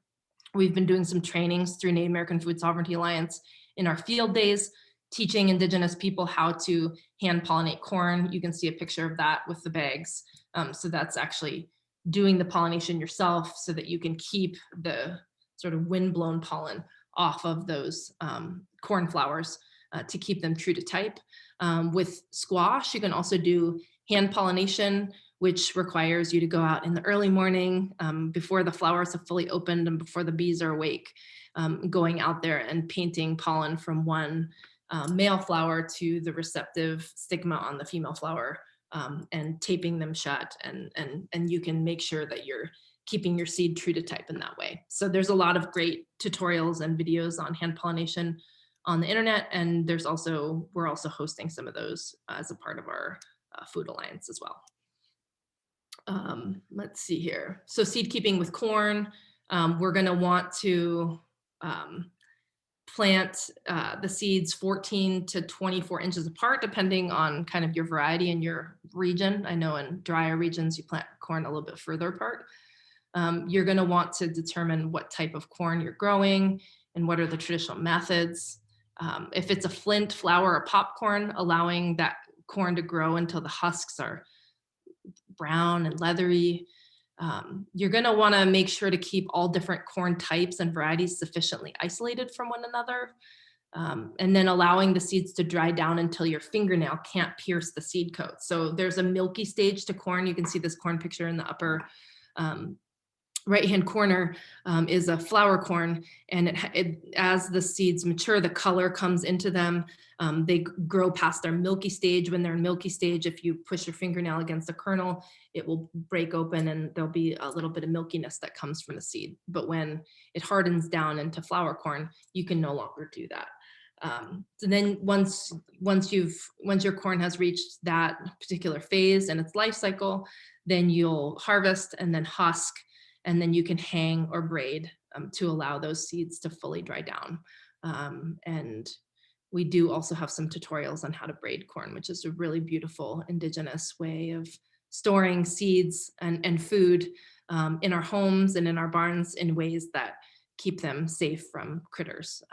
we've been doing some trainings through Native American Food Sovereignty Alliance in our field days, teaching Indigenous people how to hand pollinate corn. You can see a picture of that with the bags. So that's actually doing the pollination yourself so that you can keep the sort of wind-blown pollen off of those corn flowers to keep them true to type. With squash, you can also do hand pollination, which requires you to go out in the early morning before the flowers have fully opened and before the bees are awake, going out there and painting pollen from one male flower to the receptive stigma on the female flower, and taping them shut. And you can make sure that you're keeping your seed true to type in that way. So there's a lot of great tutorials and videos on hand pollination on the internet. And we're also hosting some of those as a part of our Food Alliance as well. Let's see here. So seed keeping with corn, we're going to want to plant the seeds 14 to 24 inches apart, depending on kind of your variety and your region. I know in drier regions, you plant corn a little bit further apart. You're going to want to determine what type of corn you're growing and what are the traditional methods. If it's a flint, flour, or popcorn, allowing that corn to grow until the husks are brown and leathery. You're going to want to make sure to keep all different corn types and varieties sufficiently isolated from one another. And then allowing the seeds to dry down until your fingernail can't pierce the seed coat. So there's a milky stage to corn. You can see this corn picture in the upper right-hand corner is a flower corn, and as the seeds mature, the color comes into them. They grow past their milky stage. When they're in milky stage, if you push your fingernail against the kernel, it will break open and there'll be a little bit of milkiness that comes from the seed. But when it hardens down into flower corn, you can no longer do that. So then once your corn has reached that particular phase in its life cycle, then you'll harvest and then husk, and then you can hang or braid to allow those seeds to fully dry down. And we do also have some tutorials on how to braid corn, which is a really beautiful indigenous way of storing seeds and food in our homes and in our barns in ways that keep them safe from critters,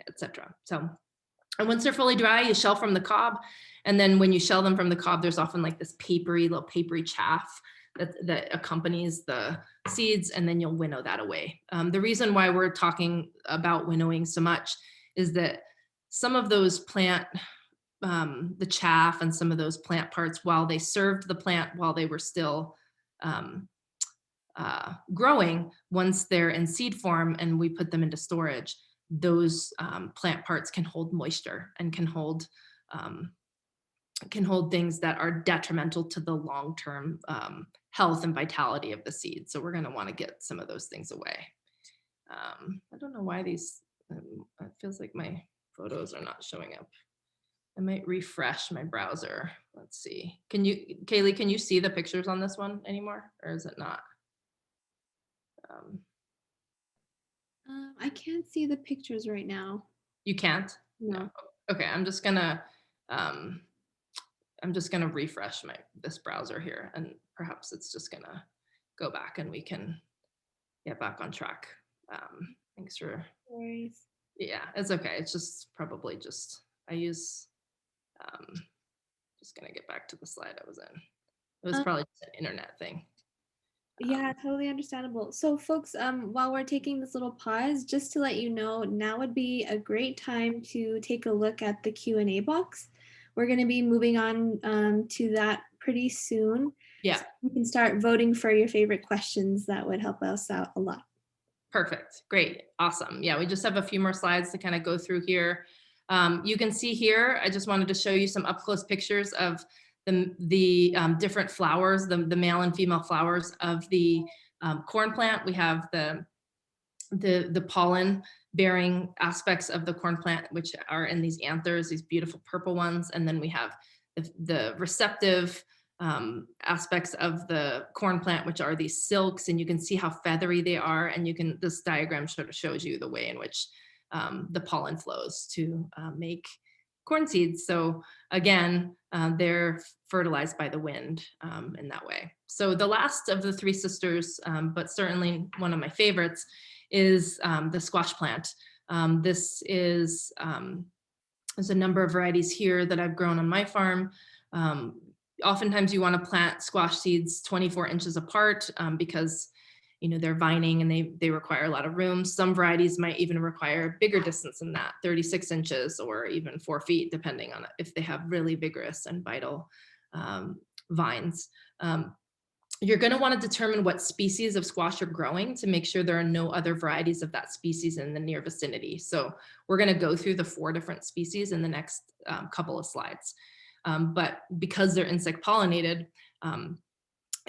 etc. So, and once they're fully dry, you shell from the cob. And then when you shell them from the cob, there's often like this little papery chaff that accompanies the seeds, and then you'll winnow that away. The reason why we're talking about winnowing so much is that some of those the chaff and some of those plant parts, while they served the plant while they were still growing, once they're in seed form and we put them into storage, those plant parts can hold moisture and can hold things that are detrimental to the long-term health and vitality of the seed. So we're going to want to get some of those things away. I don't know why these, it feels like my photos are not showing up. I might refresh my browser. Let's see. Kaylee, can you see the pictures on this one anymore, or is it not? I can't see the pictures right now. You can't? No. Okay, I'm just gonna refresh this browser here, and perhaps it's just gonna go back and we can get back on track. Thanks for. Worries. Yeah, it's okay. It's just probably just I use. Just gonna get back to the slide I was in. It was probably just an internet thing. Yeah, totally understandable. So folks, while we're taking this little pause, just to let you know, now would be a great time to take a look at the Q&A box. We're going to be moving on to that pretty soon. Yeah. So you can start voting for your favorite questions. That would help us out a lot. Perfect. Great. Awesome. Yeah, we just have a few more slides to kind of go through here. You can see here, I just wanted to show you some up close pictures of the different flowers, the male and female flowers of the corn plant. We have the pollen bearing aspects of the corn plant, which are in these anthers, these beautiful purple ones. And then we have the receptive aspects of the corn plant, which are these silks, and you can see how feathery they are. And this diagram sort of shows you the way in which the pollen flows to make corn seeds. So again, they're fertilized by the wind in that way. So the last of the three sisters, but certainly one of my favorites, is the squash plant. This is, there's a number of varieties here that I've grown on my farm. Oftentimes you want to plant squash seeds 24 inches apart because they're vining and they require a lot of room. Some varieties might even require a bigger distance than that, 36 inches or even 4 feet, depending on if they have really vigorous and vital vines. You're going to want to determine what species of squash you're growing to make sure there are no other varieties of that species in the near vicinity. So we're going to go through the 4 different species in the next couple of slides. But because they're insect pollinated,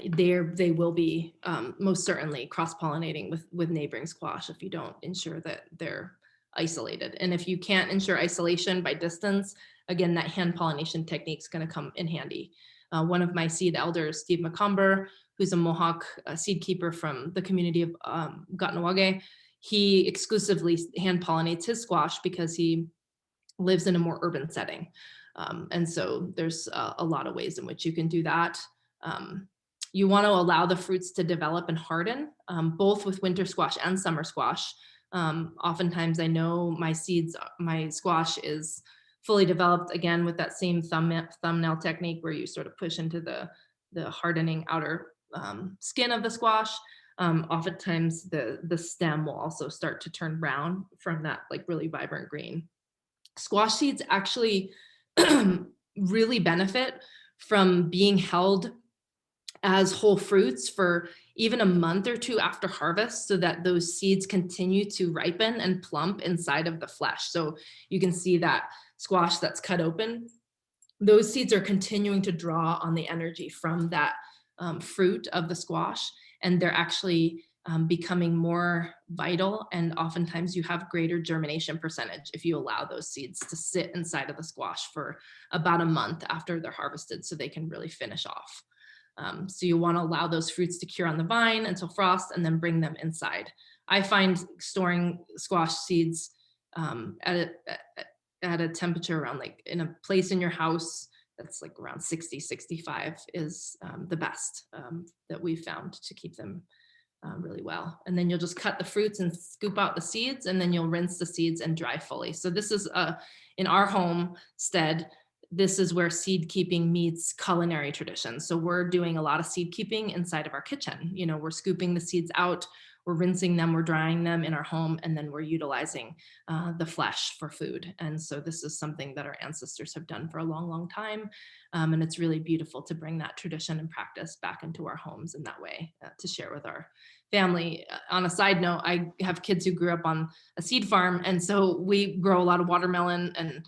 they will be most certainly cross-pollinating with neighboring squash if you don't ensure that they're isolated. And if you can't ensure isolation by distance, again, that hand pollination technique is going to come in handy. One of my seed elders, Steve McComber, who's a Mohawk seed keeper from the community of Gatnawage, he exclusively hand pollinates his squash because he lives in a more urban setting. And so there's a lot of ways in which you can do that. You want to allow the fruits to develop and harden, both with winter squash and summer squash. Oftentimes I know my squash is fully developed, again, with that same thumbnail technique where you sort of push into the hardening outer skin of the squash. Oftentimes the stem will also start to turn brown from that like really vibrant green. Squash seeds actually really benefit from being held as whole fruits for even a month or two after harvest, so that those seeds continue to ripen and plump inside of the flesh. So you can see that squash that's cut open, those seeds are continuing to draw on the energy from that fruit of the squash, and they're actually becoming more vital, and oftentimes you have greater germination percentage if you allow those seeds to sit inside of the squash for about a month after they're harvested, so they can really finish off. So you want to allow those fruits to cure on the vine until frost, and then bring them inside. I find storing squash seeds at a temperature around, like in a place in your house that's like around 60, 65 is the best that we've found to keep them really well. And then you'll just cut the fruits and scoop out the seeds, and then you'll rinse the seeds and dry fully. So this is in our homestead, this is where seed keeping meets culinary tradition. So we're doing a lot of seed keeping inside of our kitchen. You know, we're scooping the seeds out, we're rinsing them, we're drying them in our home, and then we're utilizing the flesh for food. And so this is something that our ancestors have done for a long, long time. And it's really beautiful to bring that tradition and practice back into our homes in that way, to share with our family. On a side note, I have kids who grew up on a seed farm, and so we grow a lot of watermelon and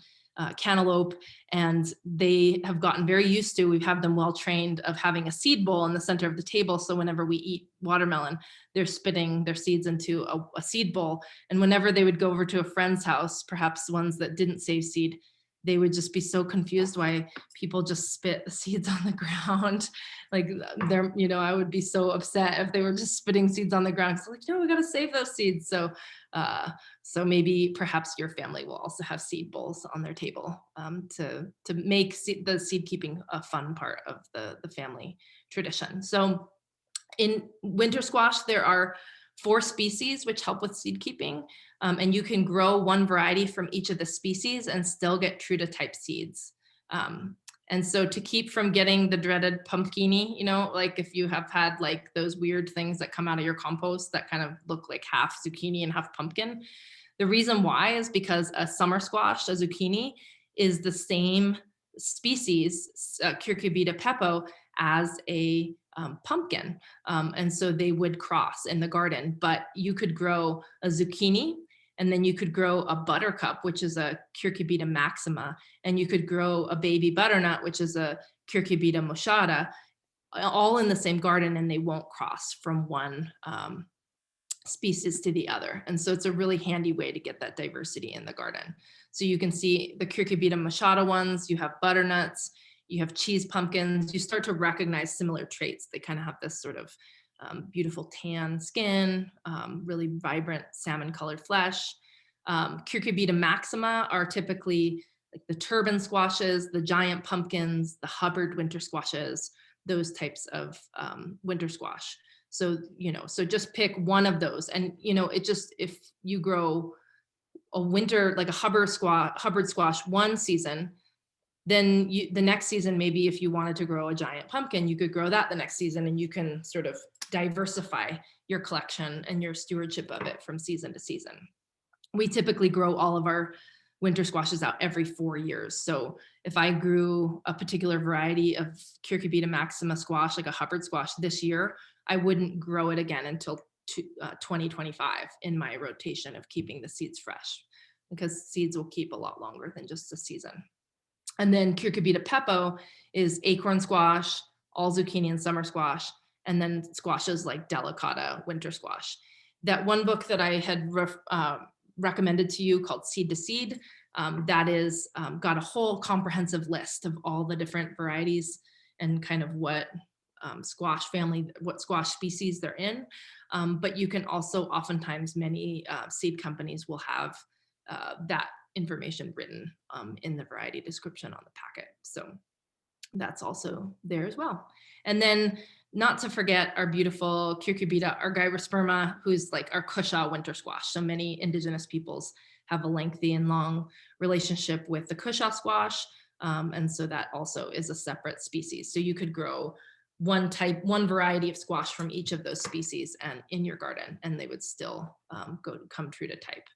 cantaloupe, and they have gotten very used to, we have them well trained, of having a seed bowl in the center of the table. So whenever we eat watermelon, they're spitting their seeds into a seed bowl. And whenever they would go over to a friend's house, perhaps ones that didn't save seed, they would just be so confused why people just spit the seeds on the ground. Like they're, you know, I would be so upset if they were just spitting seeds on the ground. So like, no, we got to save those seeds. So so maybe perhaps your family will also have seed bowls on their table to make the seed keeping a fun part of the family tradition. So in winter squash, there are 4 species which help with seed keeping, and you can grow one variety from each of the species and still get true to type seeds. And so to keep from getting the dreaded pumpkiny, you know, like if you have had like those weird things that come out of your compost that kind of look like half zucchini and half pumpkin, the reason why is because a summer squash, a zucchini, is the same species, Cucurbita pepo, as a pumpkin. And so they would cross in the garden, but you could grow a zucchini, and then you could grow a buttercup, which is a Cucurbita maxima, and you could grow a baby butternut, which is a Cucurbita moschata, all in the same garden, and they won't cross from one species to the other. And so it's a really handy way to get that diversity in the garden. So you can see the Cucurbita moschata ones, you have butternuts, you have cheese pumpkins, you start to recognize similar traits. They kind of have this sort of beautiful tan skin, really vibrant salmon colored flesh. Cucurbita maxima are typically like the turban squashes, the giant pumpkins, the Hubbard winter squashes, those types of winter squash. So, you know, so just pick one of those. And, you know, it just, if you grow a winter, like a Hubbard squash one season, then the next season, maybe if you wanted to grow a giant pumpkin, you could grow that the next season, and you can sort of diversify your collection and your stewardship of it from season to season. We typically grow all of our winter squashes out every 4 years. So if I grew a particular variety of Cucurbita maxima squash, like a Hubbard squash this year, I wouldn't grow it again until 2025 in my rotation of keeping the seeds fresh, because seeds will keep a lot longer than just a season. And then Cucurbita pepo is acorn squash, all zucchini and summer squash, and then squashes like delicata winter squash. That one book that I had recommended to you called Seed to Seed, that is got a whole comprehensive list of all the different varieties and kind of what squash family, what squash species they're in. But you can also, oftentimes many seed companies will have that information written in the variety description on the packet. So that's also there as well. And then not to forget our beautiful Cucurbita argyrosperma, who's like our cushaw winter squash. So many indigenous peoples have a lengthy and long relationship with the cushaw squash. And so that also is a separate species. So you could grow one variety of squash from each of those species and in your garden, and they would still come true to type.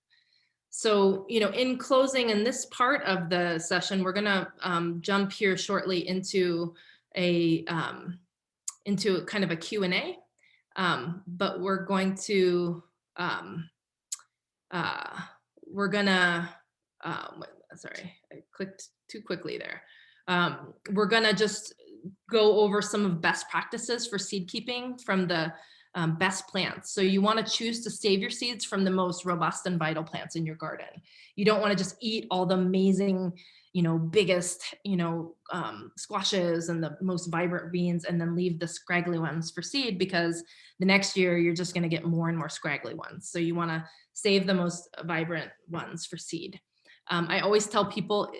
So, you know, in closing, in this part of the session, we're going to jump here shortly into a kind of a Q&A. But we're going to, uh, we're gonna, sorry, I clicked too quickly there. We're gonna just go over some of best practices for seed keeping from the best plants. So you want to choose to save your seeds from the most robust and vital plants in your garden. You don't want to just eat all the amazing, biggest, squashes and the most vibrant beans and then leave the scraggly ones for seed, because the next year you're just going to get more and more scraggly ones. So you want to save the most vibrant ones for seed. I always tell people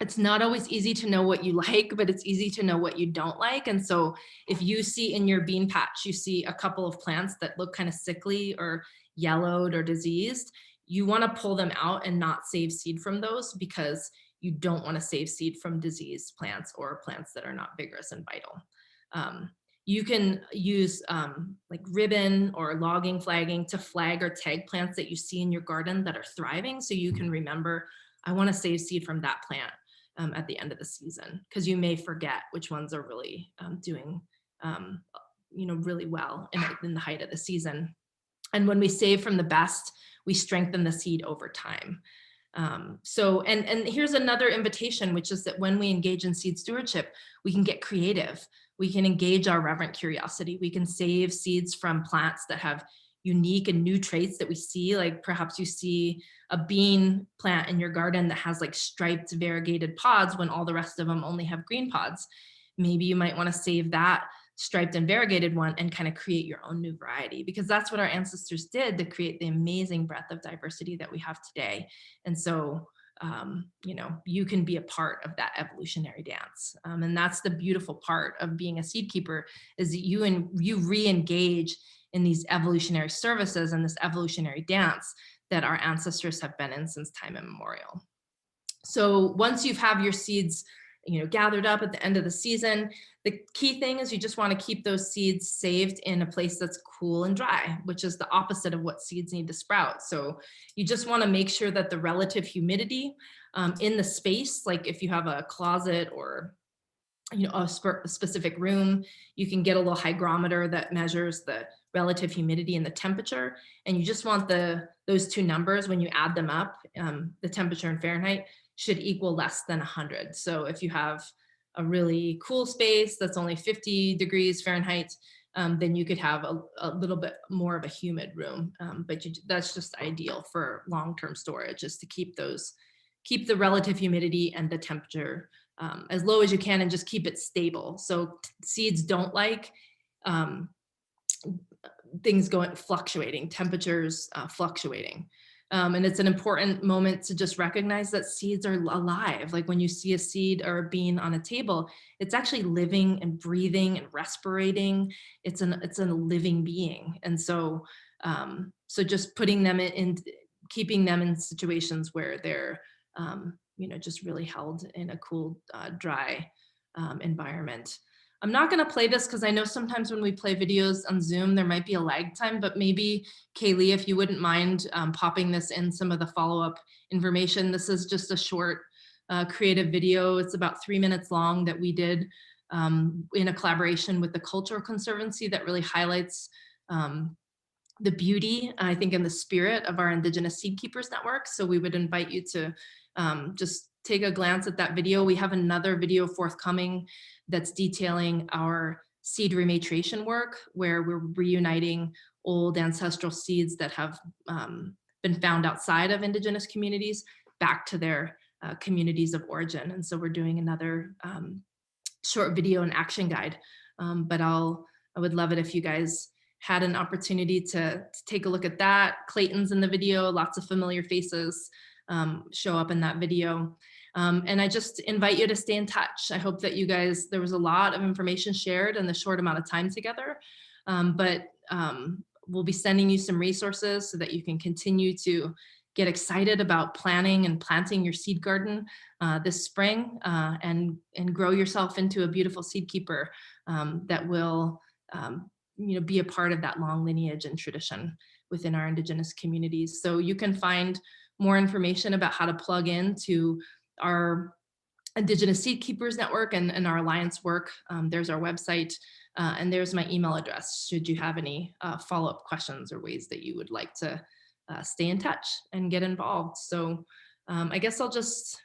it's not always easy to know what you like, but it's easy to know what you don't like. And so if you see in your bean patch, you see a couple of plants that look kind of sickly or yellowed or diseased, you want to pull them out and not save seed from those, because you don't want to save seed from diseased plants or plants that are not vigorous and vital. You can use like ribbon or logging flagging to flag or tag plants that you see in your garden that are thriving, so you can remember, I want to save seed from that plant at the end of the season, because you may forget which ones are really doing really well in the height of the season. And when we save from the best, we strengthen the seed over time. So here's another invitation, which is that when we engage in seed stewardship, we can get creative. We can engage our reverent curiosity. We can save seeds from plants that have unique and new traits that we see. Like perhaps you see a bean plant in your garden that has like striped variegated pods when all the rest of them only have green pods. Maybe you might want to save that striped and variegated one and kind of create your own new variety, because that's what our ancestors did to create the amazing breadth of diversity that we have today. And so you can be a part of that evolutionary dance. And that's the beautiful part of being a seed keeper, is that you re-engage in these evolutionary services and this evolutionary dance that our ancestors have been in since time immemorial. So once you have your seeds, gathered up at the end of the season, the key thing is you just want to keep those seeds saved in a place that's cool and dry, which is the opposite of what seeds need to sprout. So you just want to make sure that the relative humidity in the space, like if you have a closet or a specific room, you can get a little hygrometer that measures the relative humidity and the temperature. And you just want those two numbers, when you add them up, the temperature in Fahrenheit should equal less than 100. So if you have a really cool space that's only 50 degrees Fahrenheit, then you could have a little bit more of a humid room. But that's just ideal for long-term storage, is to keep the relative humidity and the temperature as low as you can and just keep it stable. So seeds don't like things fluctuating, temperatures fluctuating. And it's an important moment to just recognize that seeds are alive. Like when you see a seed or a bean on a table, it's actually living and breathing and respirating. It's a living being. And so, just putting them keeping them in situations where they're, just really held in a cool, dry environment. I'm not going to play this because I know sometimes when we play videos on Zoom, there might be a lag time, but maybe Kaylee, if you wouldn't mind popping this in some of the follow-up information. This is just a short creative video. It's about 3 minutes long that we did in a collaboration with the Cultural Conservancy that really highlights the beauty, I think, in the spirit of our Indigenous Seed Keepers Network. So we would invite you to just take a glance at that video. We have another video forthcoming that's detailing our seed rematriation work, where we're reuniting old ancestral seeds that have been found outside of Indigenous communities back to their communities of origin. And so we're doing another short video and action guide. But I would love it if you guys had an opportunity to take a look at that. Clayton's in the video, lots of familiar faces show up in that video. And I just invite you to stay in touch. I hope that you guys, there was a lot of information shared in the short amount of time together, but we'll be sending you some resources so that you can continue to get excited about planning and planting your seed garden this spring and grow yourself into a beautiful seed keeper that will be a part of that long lineage and tradition within our Indigenous communities. So you can find more information about how to plug into our Indigenous Seed Keepers Network and our alliance work. There's our website, and there's my email address should you have any follow-up questions or ways that you would like to stay in touch and get involved. So I guess I'll just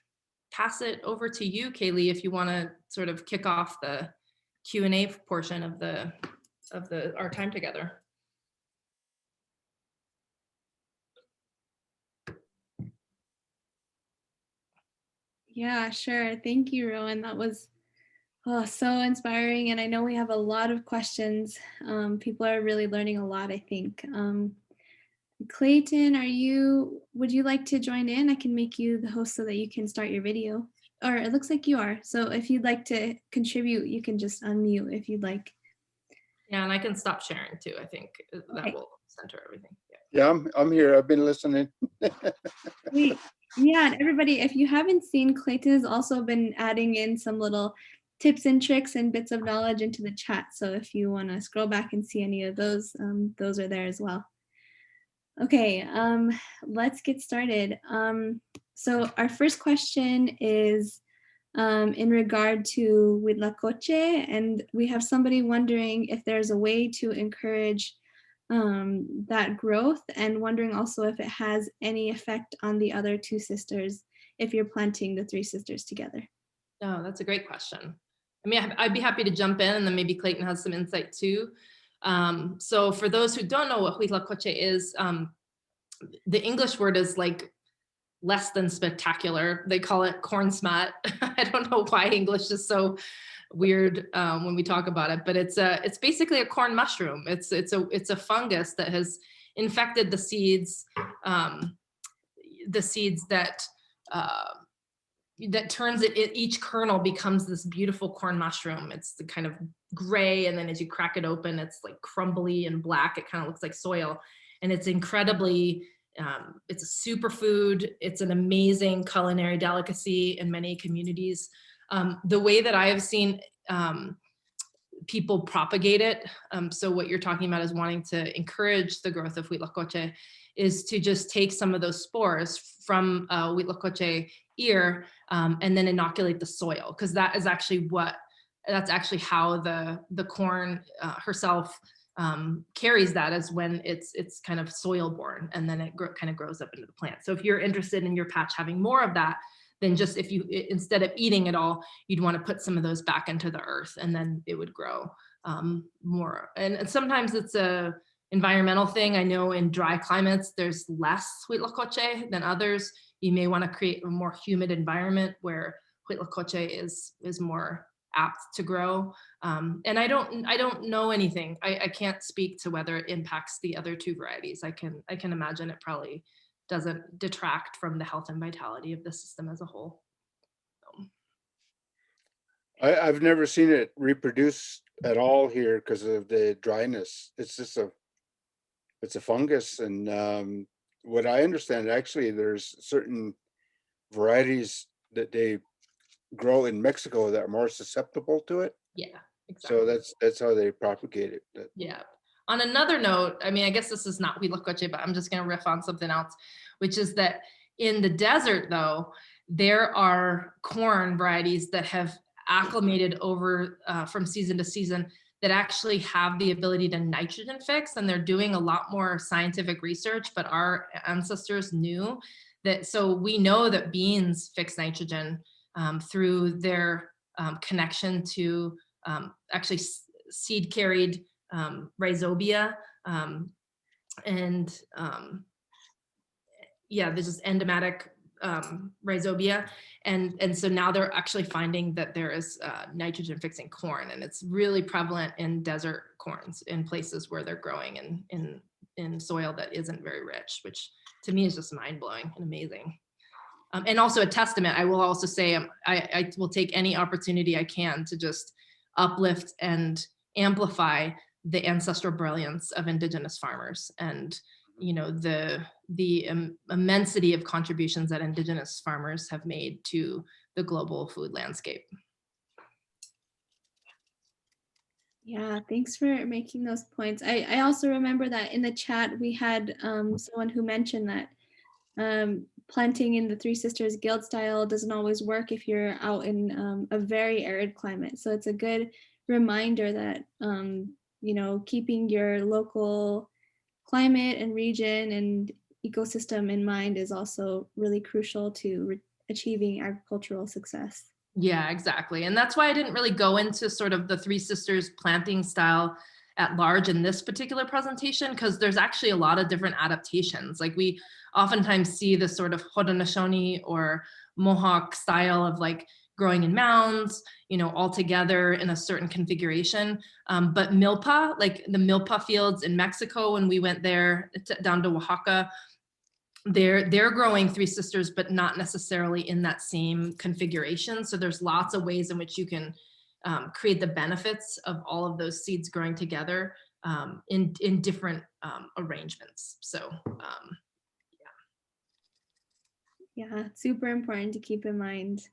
pass it over to you, Kaylee, if you want to sort of kick off the Q&A portion of our time together. Yeah, sure. Thank you, Rowan. That was so inspiring. And I know we have a lot of questions. People are really learning a lot, I think. Clayton, would you like to join in? I can make you the host so that you can start your video. Or it looks like you are. So if you'd like to contribute, you can just unmute if you'd like. Yeah, and I can stop sharing too. I think that Okay. will center everything. Yeah, I'm here. I've been listening. Sweet. Yeah, and everybody, if you haven't seen, Clayton has also been adding in some little tips and tricks and bits of knowledge into the chat. So if you want to scroll back and see any of those are there as well. Okay, let's get started. So our first question is in regard to Huitlacoche, and we have somebody wondering if there's a way to encourage that growth, and wondering also if it has any effect on the other two sisters if you're planting the three sisters together. Oh, that's a great question. I mean, I'd be happy to jump in, and then maybe Clayton has some insight too. So for those who don't know what Huitlacoche is, the English word is like less than spectacular. They call it corn smut. I don't know why English is so weird when we talk about it, but it's basically a corn mushroom. It's a fungus that has infected the seeds that turns it, each kernel becomes this beautiful corn mushroom. It's the kind of gray, and then as you crack it open, it's like crumbly and black. It kind of looks like soil, and it's incredibly, it's a superfood. It's an amazing culinary delicacy in many communities. The way that I have seen people propagate it, so what you're talking about is wanting to encourage the growth of Huitlacoche, is to just take some of those spores from Huitlacoche ear and then inoculate the soil, because that's actually how the corn herself carries that, as when it's kind of soil borne, and then it kind of grows up into the plant. So if you're interested in your patch having more of that, then just instead of eating it all, you'd want to put some of those back into the earth, and then it would grow more. And sometimes it's a environmental thing. I know in dry climates, there's less Huitlacoche than others. You may want to create a more humid environment where Huitlacoche is more apt to grow. And I don't know anything. I can't speak to whether it impacts the other two varieties. I can imagine it probably doesn't detract from the health and vitality of the system as a whole. I've never seen it reproduce at all here because of the dryness. It's just it's a fungus, and what I understand, actually, there's certain varieties that they grow in Mexico that are more susceptible to it. Yeah, exactly. So that's how they propagate it. Yeah. On another note, I mean, I guess this is not Huitlacoche, but I'm just going to riff on something else, which is that in the desert, though, there are corn varieties that have acclimated over from season to season that actually have the ability to nitrogen fix, and they're doing a lot more scientific research, but our ancestors knew that. So we know that beans fix nitrogen through their connection to actually seed carried rhizobia, and yeah, there's this endomatic rhizobia, and so now they're actually finding that there is nitrogen fixing corn, and it's really prevalent in desert corns in places where they're growing in soil that isn't very rich, which to me is just mind-blowing and amazing. And also a testament. I will also say I will take any opportunity I can to just uplift and amplify the ancestral brilliance of Indigenous farmers, and the immensity of contributions that Indigenous farmers have made to the global food landscape. Yeah, thanks for making those points. I also remember that in the chat we had someone who mentioned that planting in the Three Sisters Guild style doesn't always work if you're out in a very arid climate. So it's a good reminder that, keeping your local climate and region and ecosystem in mind is also really crucial to achieving agricultural success. Yeah, exactly. And that's why I didn't really go into sort of the Three Sisters planting style at large in this particular presentation, because there's actually a lot of different adaptations. Like we oftentimes see the sort of Haudenosaunee or Mohawk style of like growing in mounds, all together in a certain configuration. But milpa, like the milpa fields in Mexico, when we went there down to Oaxaca, they're growing Three Sisters, but not necessarily in that same configuration. So there's lots of ways in which you can create the benefits of all of those seeds growing together in different arrangements. So yeah, super important to keep in mind.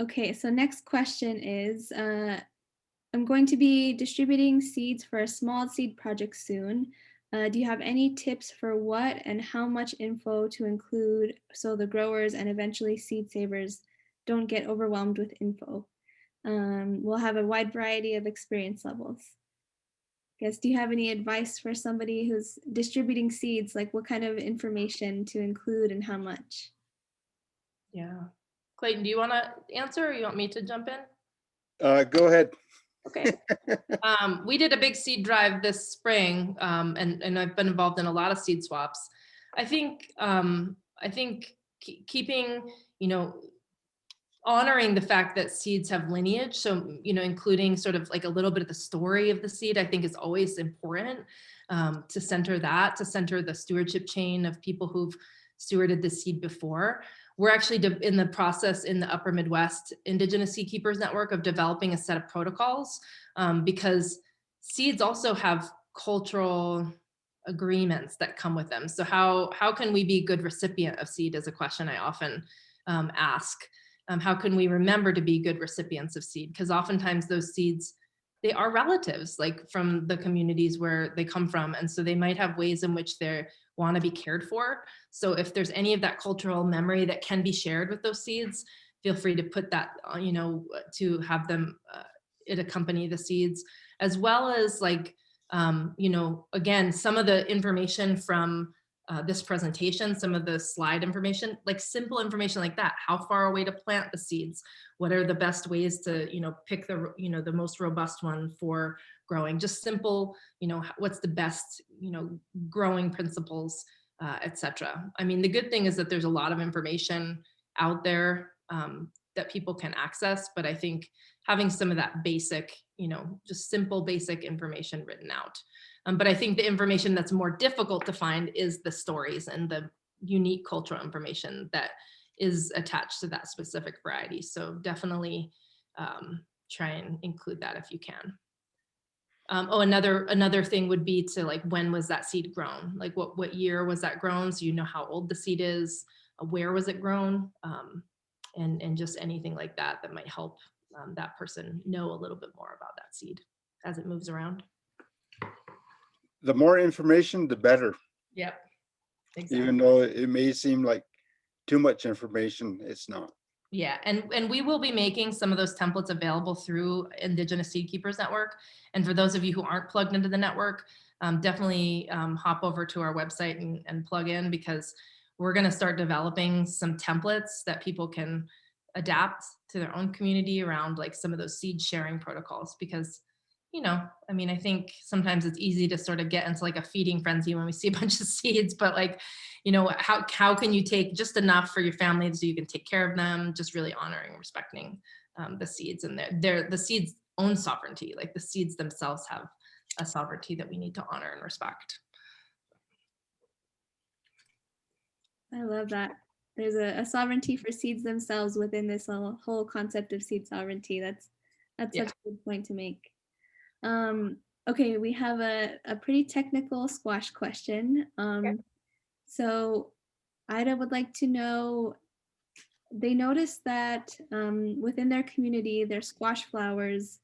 Okay, so next question is, I'm going to be distributing seeds for a small seed project soon. Do you have any tips for what and how much info to include so the growers and eventually seed savers don't get overwhelmed with info? We'll have a wide variety of experience levels. Guess, do you have any advice for somebody who's distributing seeds? Like what kind of information to include and how much? yeah. Clayton, do you want to answer or you want me to jump in? Go ahead. Okay. We did a big seed drive this spring, and I've been involved in a lot of seed swaps. I think keeping, honoring the fact that seeds have lineage, so including sort of like a little bit of the story of the seed, I think is always important, to center the stewardship chain of people who've stewarded the seed before. We're actually in the process in the Upper Midwest Indigenous Seedkeepers Network of developing a set of protocols, because seeds also have cultural agreements that come with them. So how can we be a good recipient of seed is a question I often ask. How can we remember to be good recipients of seed? Because oftentimes those seeds, they are relatives, like from the communities where they come from. And so they might have ways in which they want to be cared for. So if there's any of that cultural memory that can be shared with those seeds, feel free to put that, to have them, it accompany the seeds, as well as like, again, some of the information from this presentation, some of the slide information, like simple information like that. How far away to plant the seeds? What are the best ways to, pick the most robust one for growing? Just simple, what's the best, growing principles, etc. I mean, the good thing is that there's a lot of information out there that people can access, but I think having some of that basic, just simple basic information written out. But I think the information that's more difficult to find is the stories and the unique cultural information that is attached to that specific variety. So definitely try and include that if you can. Another thing would be to like, when was that seed grown? Like what year was that grown? So you know how old the seed is, where was it grown? And just anything like that that might help that person know a little bit more about that seed as it moves around. The more information, the better. Yep. Exactly. Even though it may seem like too much information, it's not. Yeah, and we will be making some of those templates available through Indigenous Seedkeepers Network. And for those of you who aren't plugged into the network, definitely hop over to our website and plug in, because we're going to start developing some templates that people can adapt to their own community around like some of those seed sharing protocols. Because I mean, I think sometimes it's easy to sort of get into like a feeding frenzy when we see a bunch of seeds, but like, how can you take just enough for your family so you can take care of them, just really honoring and respecting the seeds and the seeds' own sovereignty. Like the seeds themselves have a sovereignty that we need to honor and respect. I love that. There's a sovereignty for seeds themselves within this whole concept of seed sovereignty. That's such a good point to make. Okay, we have a pretty technical squash question. Okay. So Ida would like to know, they noticed that within their community, their squash flowers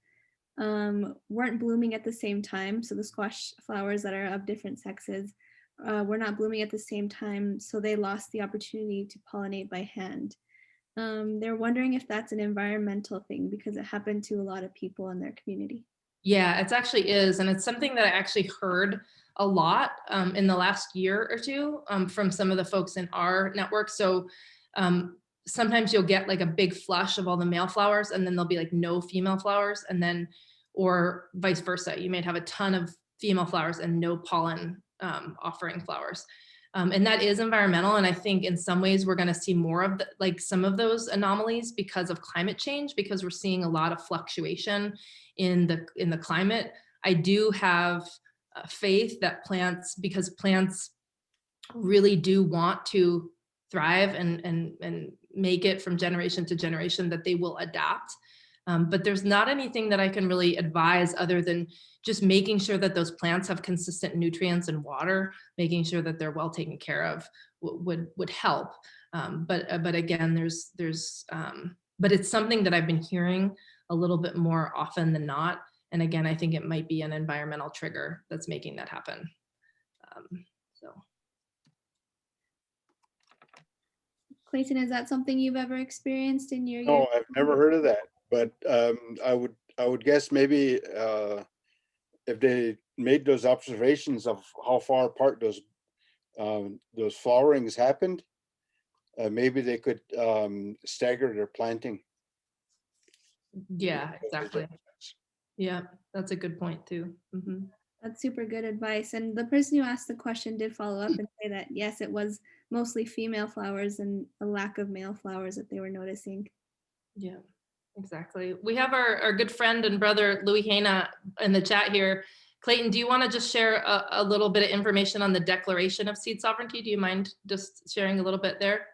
weren't blooming at the same time. So the squash flowers that are of different sexes were not blooming at the same time, so they lost the opportunity to pollinate by hand. They're wondering if that's an environmental thing because it happened to a lot of people in their community. Yeah, it actually is. And it's something that I actually heard a lot in the last year or two from some of the folks in our network. So sometimes you'll get like a big flush of all the male flowers, and then there'll be like no female flowers, and then, or vice versa. You might have a ton of female flowers and no pollen offering flowers. And that is environmental. And I think in some ways we're going to see more of like some of those anomalies because of climate change, because we're seeing a lot of fluctuation in the climate. I do have faith that plants, because plants really do want to thrive and make it from generation to generation, that they will adapt. But there's not anything that I can really advise other than just making sure that those plants have consistent nutrients and water, making sure that they're well taken care of would help. But again, but it's something that I've been hearing a little bit more often than not. And again, I think it might be an environmental trigger that's making that happen. So. Clayton, is that something you've ever experienced in your No, year? I've never heard of that, but I would guess maybe if they made those observations of how far apart those flowerings happened, maybe they could stagger their planting. Yeah, exactly. Yeah, that's a good point too. Mm-hmm. That's super good advice. And the person who asked the question did follow up and say that, yes, it was mostly female flowers and a lack of male flowers that they were noticing. Yeah, exactly. We have our good friend and brother, Louis Hana, in the chat here. Clayton, do you want to just share a little bit of information on the Declaration of Seed Sovereignty? Do you mind just sharing a little bit there?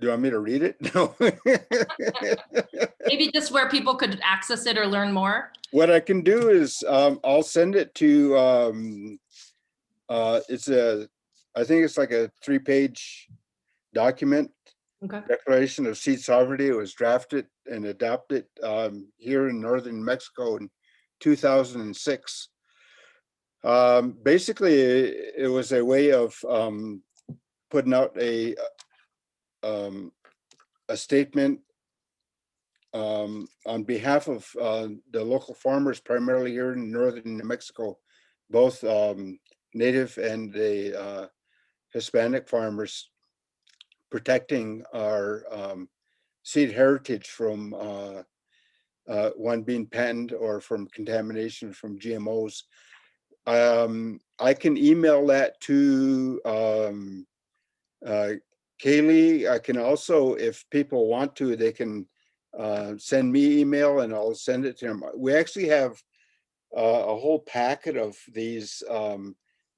Do you want me to read it? No. Maybe just where people could access it or learn more. What I can do is I'll send it to, I think it's like a 3-page document. Okay. Declaration of Seed Sovereignty. It was drafted and adopted here in northern Mexico in 2006. Basically, it was a way of putting out a statement on behalf of the local farmers, primarily here in northern New Mexico, both native and the Hispanic farmers, protecting our seed heritage from one being patented or from contamination from GMOs. I can email that to Kaylee. I can also, if people want to, they can send me email and I'll send it to them. We actually have a whole packet of these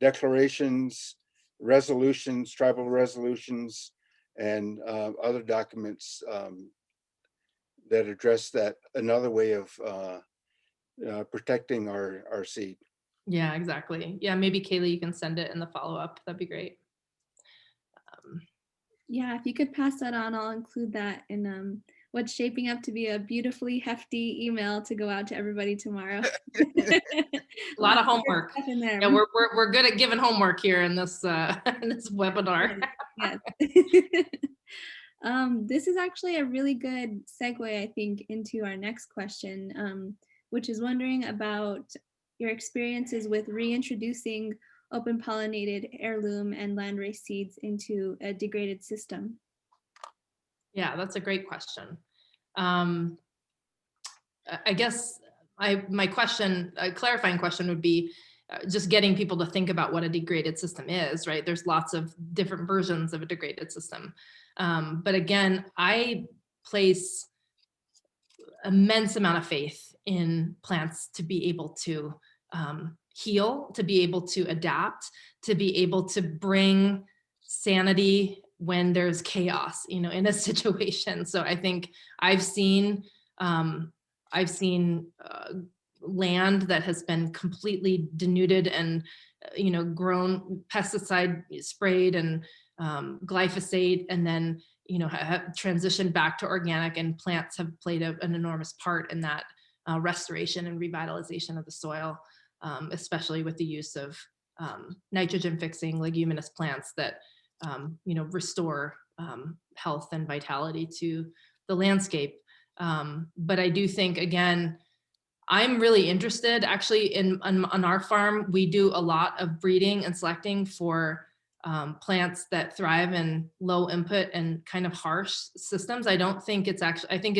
declarations, resolutions, tribal resolutions, and other documents that address that, another way of protecting our seed. Yeah, exactly. Yeah, maybe Kaylee, you can send it in the follow-up. That'd be great. Yeah, if you could pass that on, I'll include that in what's shaping up to be a beautifully hefty email to go out to everybody tomorrow. A lot of homework. In there. Yeah, we're good at giving homework here in this in this webinar. Yes. This is actually a really good segue, I think, into our next question, which is wondering about your experiences with reintroducing open pollinated heirloom and landrace seeds into a degraded system. Yeah, that's a great question. I guess my question, a clarifying question would be just getting people to think about what a degraded system is, right? There's lots of different versions of a degraded system. But again, I place immense amount of faith in plants to be able to heal, to be able to adapt, to be able to bring sanity when there's chaos, you know, in a situation. So I think I've seen land that has been completely denuded and, you know, grown pesticide sprayed and glyphosate, and then, you know, have transitioned back to organic, and plants have played an enormous part in that restoration and revitalization of the soil. especially with the use of nitrogen fixing leguminous plants that restore health and vitality to the landscape. But I do think, again, I'm really interested actually on our farm. We do a lot of breeding and selecting for plants that thrive in low input and kind of harsh systems. I don't think it's actually, I think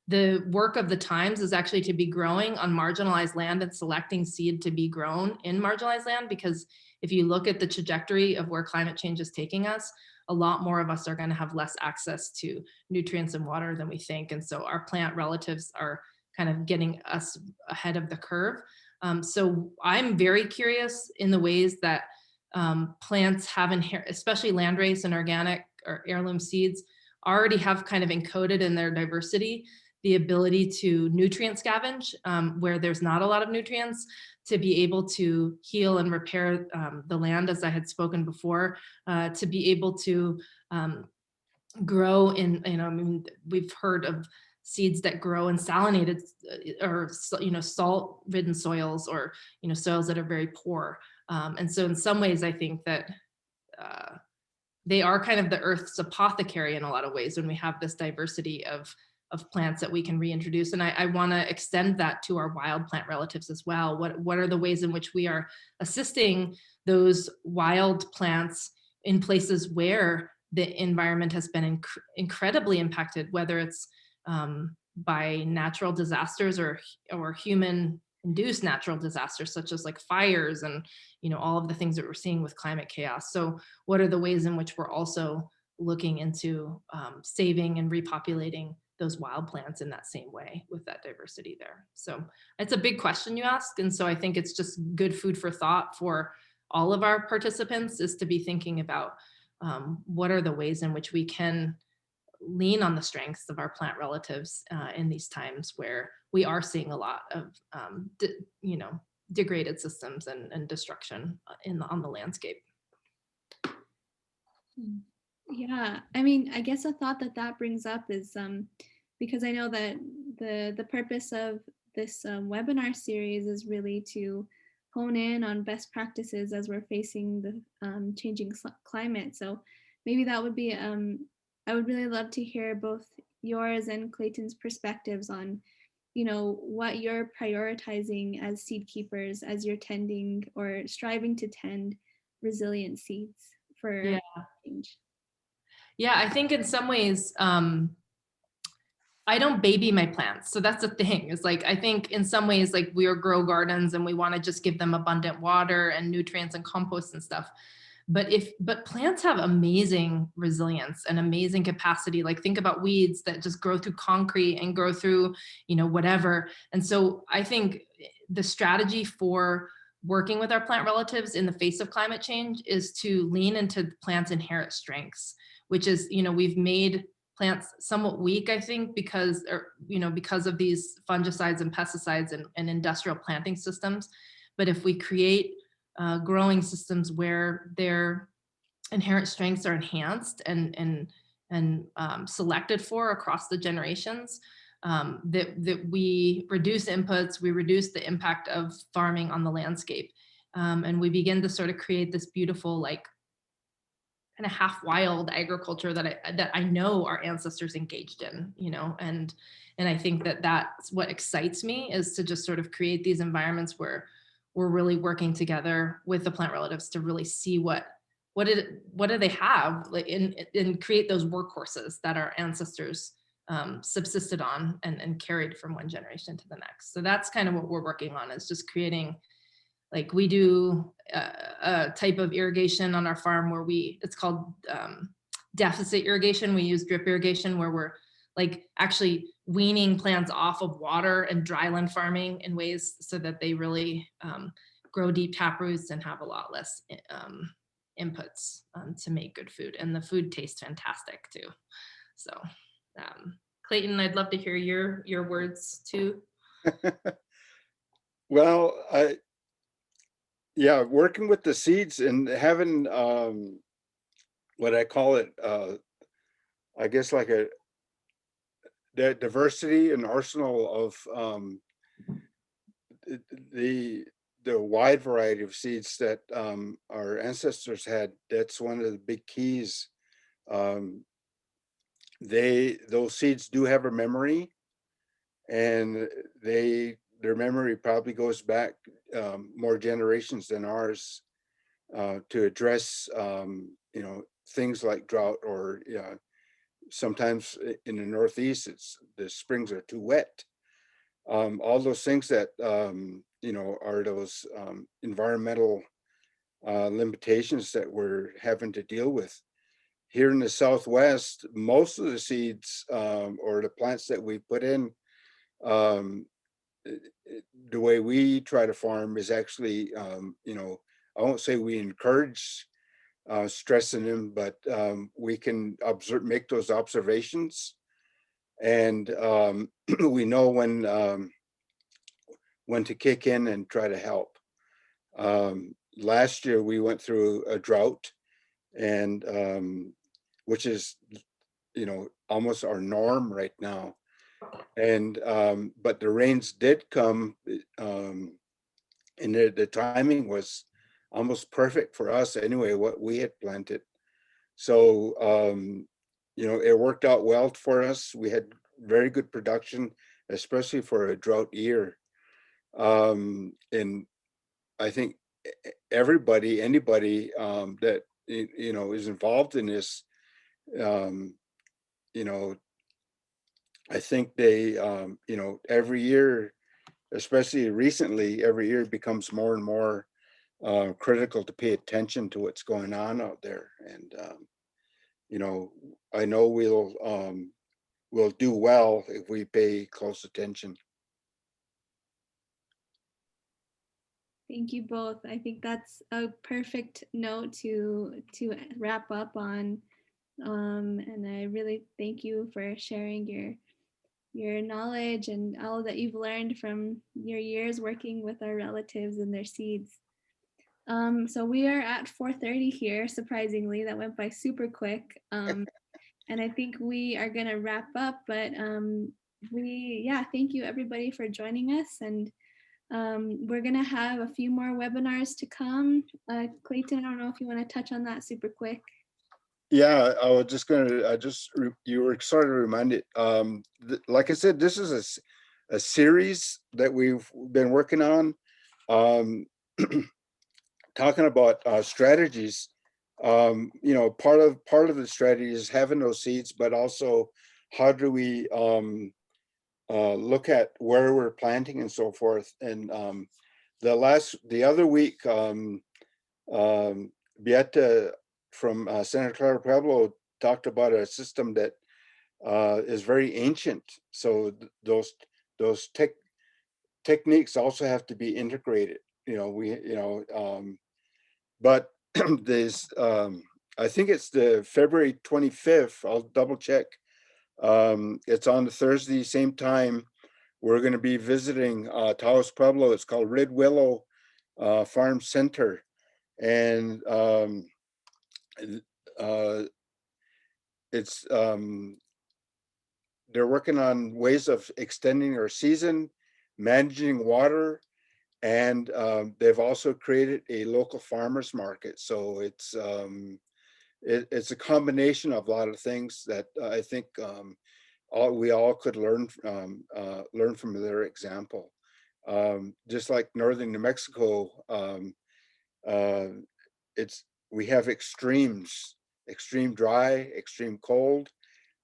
the work of the times is actually to be growing on marginalized land and selecting seed to be grown in marginalized land, because if you look at the trajectory of where climate change is taking us, a lot more of us are going to have less access to nutrients and water than we think. And so our plant relatives are kind of getting us ahead of the curve. So I'm very curious in the ways that plants have inherent, especially landrace and organic or heirloom seeds, already have kind of encoded in their diversity the ability to nutrient scavenge where there's not a lot of nutrients, to be able to heal and repair the land, as I had spoken before, to be able to grow in, I mean, we've heard of seeds that grow in salinated or, salt-ridden soils, or, soils that are very poor. And so in some ways, I think that they are kind of the Earth's apothecary in a lot of ways when we have this diversity of plants that we can reintroduce. And I want to extend that to our wild plant relatives as well. What are the ways in which we are assisting those wild plants in places where the environment has been incredibly impacted, whether it's by natural disasters or human induced natural disasters, such as like fires and all of the things that we're seeing with climate chaos. So what are the ways in which we're also looking into saving and repopulating those wild plants in that same way with that diversity there? So it's a big question you ask. And so I think it's just good food for thought for all of our participants, is to be thinking about what are the ways in which we can lean on the strengths of our plant relatives in these times where we are seeing a lot of degraded systems and destruction on the landscape. Yeah, I mean, I guess a thought that brings up is because I know that the purpose of this webinar series is really to hone in on best practices as we're facing the changing climate. So maybe that would be, I would really love to hear both yours and Clayton's perspectives on, what you're prioritizing as seed keepers as you're tending or striving to tend resilient seeds for change. Yeah, I think in some ways, I don't baby my plants. So that's the thing, is like, I think in some ways, like, we are grow gardens and we want to just give them abundant water and nutrients and compost and stuff. But plants have amazing resilience and amazing capacity. Like, think about weeds that just grow through concrete and grow through, whatever. And so I think the strategy for working with our plant relatives in the face of climate change is to lean into plants' inherent strengths, which is, we've made plants somewhat weak, I think, because of these fungicides and pesticides and industrial planting systems. But if we create growing systems where their inherent strengths are enhanced and selected for across the generations, that we reduce inputs, we reduce the impact of farming on the landscape, and we begin to sort of create this beautiful, like, kind of half wild agriculture that I know our ancestors engaged in, and I think that's what excites me, is to just sort of create these environments where we're really working together with the plant relatives to really see what do they have, like, and create those workhorses that our ancestors subsisted on and carried from one generation to the next. So that's kind of what we're working on, is just creating, like, we do a type of irrigation on our farm where it's called deficit irrigation. We use drip irrigation, where we're, like, actually weaning plants off of water and dryland farming in ways so that they really grow deep tap roots and have a lot less inputs to make good food. And the food tastes fantastic too. So Clayton, I'd love to hear your words too. Well, yeah, working with the seeds and having what I call it, I guess, like the diversity and arsenal of the the wide variety of seeds that our ancestors had. That's one of the big keys. Um, those seeds do have a memory, and their memory probably goes back more generations than ours, to address things like drought, or sometimes in the Northeast the springs are too wet. All those things that are those environmental limitations that we're having to deal with. Here in the Southwest, most of the seeds or the plants that we put in, um, the way we try to farm is actually, I won't say we encourage stressing them, but we can make those observations, and we know when to kick in and try to help. Last year we went through a drought, and which is almost our norm right now. And but the rains did come, and the timing was almost perfect for us anyway, what we had planted. So it worked out well for us. We had very good production, especially for a drought year. And I think anybody that is involved in this, um, you know, I think they, every year, especially recently, every year becomes more and more critical to pay attention to what's going on out there. And I know we'll do well if we pay close attention. Thank you both. I think that's a perfect note to wrap up on. And I really thank you for sharing your knowledge and all that you've learned from your years working with our relatives and their seeds. So we are at 4:30 here, surprisingly. That went by super quick. And I think we are going to wrap up, but thank you everybody for joining us. And we're going to have a few more webinars to come. Clayton, I don't know if you want to touch on that super quick. Yeah, you were sort of reminded, like I said, this is a series that we've been working on, talking about strategies. Part of the strategy is having those seeds, but also how do we look at where we're planting and so forth. And the other week, Beata from Santa Clara Pueblo talked about a system that is very ancient. So those techniques also have to be integrated. But there's I think it's the February 25th. I'll double check. It's on the Thursday, same time. We're going to be visiting Taos Pueblo. It's called Red Willow Farm Center. And it's they're working on ways of extending our season, managing water, and they've also created a local farmers market. So it's a combination of a lot of things that I think we all could learn from their example. Just like northern New Mexico, we have extremes: extreme dry, extreme cold,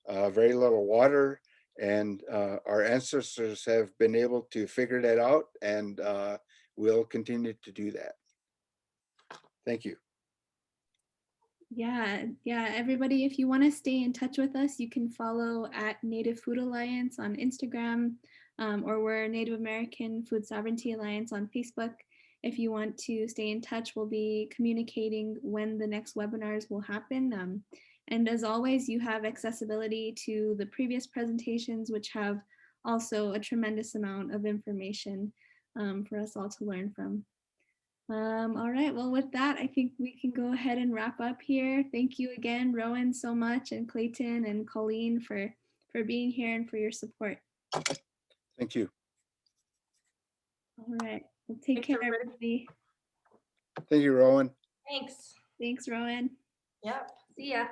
very little water, and our ancestors have been able to figure that out, and we'll continue to do that. Thank you. Yeah, everybody, if you want to stay in touch with us, you can follow at Native Food Alliance on Instagram, or we're Native American Food Sovereignty Alliance on Facebook. If you want to stay in touch, we'll be communicating when the next webinars will happen. And as always, you have accessibility to the previous presentations, which have also a tremendous amount of information for us all to learn from. All right, well, with that, I think we can go ahead and wrap up here. Thank you again, Rowen, so much, and Clayton and Colleen for being here and for your support. Thank you. All right. Well, take Thanks, care, everybody. everybody. Thank you, Rowan. Thanks. Thanks, Rowan. Yep. See ya.